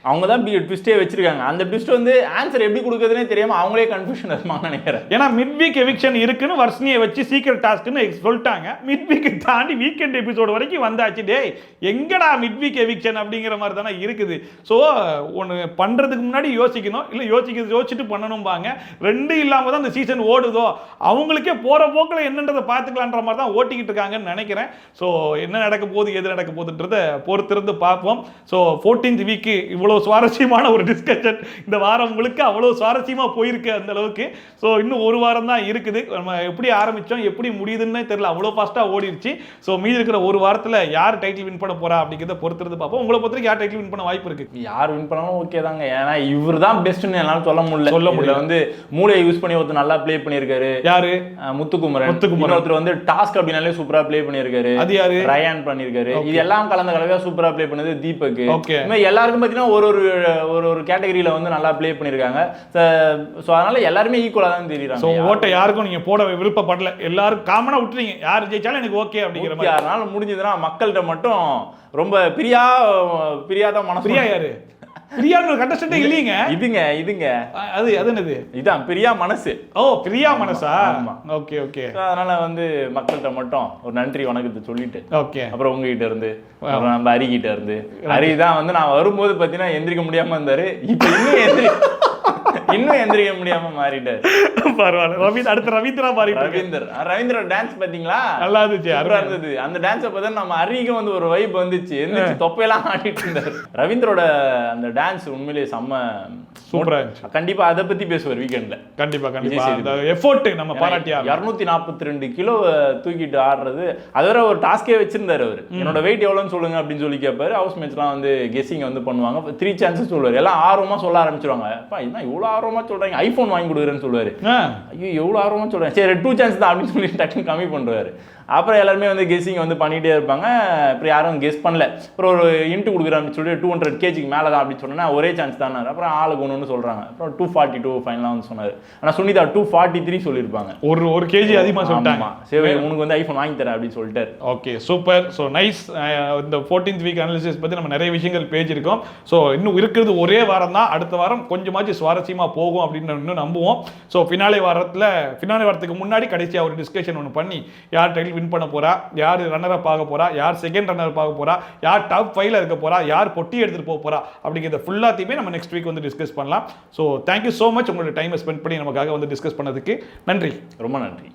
Speaker 2: அவங்க தான் ட்விஸ்டே வச்சிருக்காங்க. அந்த ட்விஸ்ட் வந்து ஆன்சர் எப்படி கொடுக்குறதுனே தெரியாம அவங்களே கன்ஃபியூஷன் இருப்பாங்க நினைக்கிறேன்.
Speaker 1: ஏன்னா மிட் வீக் எவிக்ஷன் இருக்குன்னு வர்ஷினியை வச்சு சீக்கிரம் டாஸ்க்னு சொல்லிட்டாங்க. மிட் வீக் தாண்டி வீக்கெண்ட் எபிசோடு வரைக்கும் வந்தாச்சு. டேய் எங்கடா மிட் வீக் எவிக்ஷன் அப்படிங்கிற மாதிரி தானே இருக்குது. ஸோ ஒன்று பண்ணுறதுக்கு முன்னாடி யோசிக்கணும், இல்லை யோசிச்சுட்டு பண்ணணும்பாங்க. ரெண்டு இல்லாமல் தான் இந்த சீசன் ஓடுதோ, அவங்களுக்கே போகிற போக்கில் என்னன்றதை பார்த்துக்கலான்ற மாதிரி தான் ஓட்டிக்கிட்டு இருக்காங்கன்னு நினைக்கிறேன். ஸோ என்ன நடக்க போகுது எது நடக்க போகுதுன்றதை பொறுத்திருந்து பார்ப்போம். ஸோ 14th வீக்கு இவ்வளோ சுவாரஸ்யமான ஒரு டிஸ்கஷன் இந்த வாரம் முழுக்க அவ்வளோ சுவாரஸ்யமாக போயிருக்கு அந்த அளவுக்கு. ஸோ இன்னும் ஒரு வாரம் தான் இருக்குது. நம்ம எப்படி ஆரம்பித்தோம் எப்படி முடியுதுன்னு தெரியல, அவ்வளோ ஃபாஸ்ட்டாக ஓடிடுச்சு. ஸோ மீதி இருக்கிற ஒரு வாரத்தில் யார் டைட்டில் வின் பண்ண போறா அப்படிங்கிறத பொறுத்திருந்து பார்ப்போம். உங்களை பொறுத்தவரைக்கும் யார் டைட்டில் வின் பண்ண வாய்ப்பு இருக்கு?
Speaker 2: யார் வின் பண்ணாலும் ஓகே தாங்க. ஏன்னா இவர் தான் பெஸ்ட்னு என்னால சொல்ல முடியல. வந்து மூளையை யூஸ் பண்ணி ஒருத்தர் நல்லா ப்ளே பண்ணியிருக்காரு.
Speaker 1: யாரு?
Speaker 2: முத்துக்குமரன். ஒருத்தர் வந்து டாஸ்க் அப்படினாலே சூப்பரா ப்ளே பண்ணியிருக்காரு.
Speaker 1: அது யாரு?
Speaker 2: ரயான் பண்ணியிருக்காரு. இது எல்லாம் கலந்த கலவையா சூப்பரா ப்ளே பண்ணது தீபக்.
Speaker 1: ஓகே.
Speaker 2: எல்லாருக்கும் பார்த்தீங்கன்னா ஒரு கேட்டகரியில வந்து நல்லா ப்ளே பண்ணியிருக்காங்க. ஸோ அதனால எல்லாருமே ஈக்குவலா தான் தெரியுறாங்க.
Speaker 1: ஸோ ஓட்டை யாருக்கும் நீங்க போட விருப்பப்படல, எல்லாரும் காமனா விட்டுறீங்க. யார் ஜெயிச்சாலும் எனக்கு ஓகே அப்படிங்கிற மாதிரி.
Speaker 2: அதனால முடிஞ்சதுன்னா மக்கள்கிட்ட மட்டும் ரொம்ப பிரியாத மனசு.
Speaker 1: பிரியா யாரு? பிரியான்னு ஒரு கண்டஸ்டன்ட் இல்லீங்க.
Speaker 2: இதுங்க
Speaker 1: அது என்னது?
Speaker 2: இதான் பிரியா மனசு.
Speaker 1: ஓ பிரியா மனசா? Okay okay.
Speaker 2: அதனால வந்து மக்கள்கிட்ட மட்டும் ஒரு நன்றி வணக்கத்தை சொல்லிட்டு
Speaker 1: ஓகே.
Speaker 2: அப்புறம் உங்ககிட்ட இருந்து அப்புறம் நம்ம அரிகிட்ட இருந்து, அரிதான் வந்து நான் வரும்போது பார்த்தீங்கன்னா எந்திரிக்க முடியாம இருந்தாரு. இப்போ இன்னும் எந்திரிக்க முடியாம மாறிட்டாரு.
Speaker 1: பரவாயில்ல. அடுத்த ரவீந்திரா
Speaker 2: ரவீந்திர டான்ஸ் பாத்தீங்களா? நல்லா இருந்துச்சு, அருமையா இருந்தது. அந்த டான்ஸை பார்த்தா நம்ம அரிக்கு வந்து ஒரு வைப் வந்துச்சு. எந்திரிச்சு தொப்பையெல்லாம் ஆடிட்டு இருந்தாரு. ரவீந்திரோட அந்த டான்ஸ் உண்மையிலேயே செம்ம
Speaker 1: சூப்பரா இருந்துச்சு.
Speaker 2: கண்டிப்பா அதை பத்தி பேசுவார் வீக்கெண்ட்ல.
Speaker 1: கண்டிப்பா எஃபோர்ட் நம்ம பாராட்டியா.
Speaker 2: 242 கிலோ தூக்கிட்டு ஆடுறது, அது வேற ஒரு டாஸ்கே வச்சிருந்தாரு அவரு. என்னோட வெயிட் எவ்வளவுன்னு சொல்லுங்க அப்படின்னு சொல்லி கேட்பாரு. ஹவுஸ் மேட்ச்லாம் வந்து கெஸ்ஸிங் வந்து பண்ணுவாங்க. 3 சான்சஸ் சொல்லுவாரு. எல்லாம் ஆர்வமா சொல்ல ஆரம்பிச்சிருவாங்க. என்ன இவ்வளவு ஆர்வமா சொல்றாங்க, ஐபோன் வாங்கி கொடுக்குறேன்னு சொல்லுவாரு. ஐயோ எவ்வளவு ஆர்வமா சொல்றேன், சரி 2 சான்ஸ் தான் அப்படின்னு சொல்லி டக்குன்னு கம்மி பண்ணுவாரு. அப்புறம் எல்லாருமே வந்து கெஸ்ஸிங் வந்து பண்ணிகிட்டே இருப்பாங்க. அப்புறம் யாரும் கெஸ் பண்ணல. அப்புறம் ஒரு இன்ட்டு கொடுக்குறான்னு சொல்லிட்டு 200 kgக்கு மேலே தான் அப்படின்னு சொன்னா ஒரே சான்ஸ் தானே. அப்புறம் ஆளுக்கு ஒன்று சொல்கிறாங்க. அப்புறம் 242 ஃபைனலாக வந்து சொன்னார். ஆனால் சுனிதா 243 சொல்லியிருப்பாங்க.
Speaker 1: ஒரு கேஜி அதிகமாக சொல்லிட்டாங்க.
Speaker 2: சரி உனக்கு வந்து ஐஃபோன் வாங்கி தரேன் அப்படின்னு சொல்லிட்டாரு.
Speaker 1: Okay super. So nice. இந்த 14th வீக் அனாலிசிஸ் பற்றி நம்ம நிறைய விஷயங்கள் பேசியிருக்கோம். ஸோ இன்னும் இருக்கிறது ஒரே வாரம் தான். அடுத்த வாரம் கொஞ்சமாச்சு சுவாரஸ்யமாக போகும் அப்படின்னு இன்னும் நம்புவோம். ஸோ ஃபினாலே வாரத்துக்கு முன்னாடி கடைசியாக ஒரு டிஸ்கஷன் ஒன்று பண்ணி யார் டைட்டில் வின் பண்ண போறா, யார் ரன்னர் அப் ஆக போறா, யார் செகண்ட் ரன்னர் அப் ஆக போறா, யார் டாப் 5ல இருக்க போறா, யார் பொட்டி எடுத்துட்டு போறா அப்படிங்கிறத ஃபுல்லாத்தையுமே நம்ம நெக்ஸ்ட் வீக் வந்து டிஸ்கஸ் பண்ணலாம். ஸோ தேங்க்யூ ஸோ மச் உங்களோட டைமை ஸ்பெண்ட் பண்ணி நமக்காக வந்து டிஸ்கஸ் பண்ணதுக்கு நன்றி.
Speaker 2: ரொம்ப நன்றி.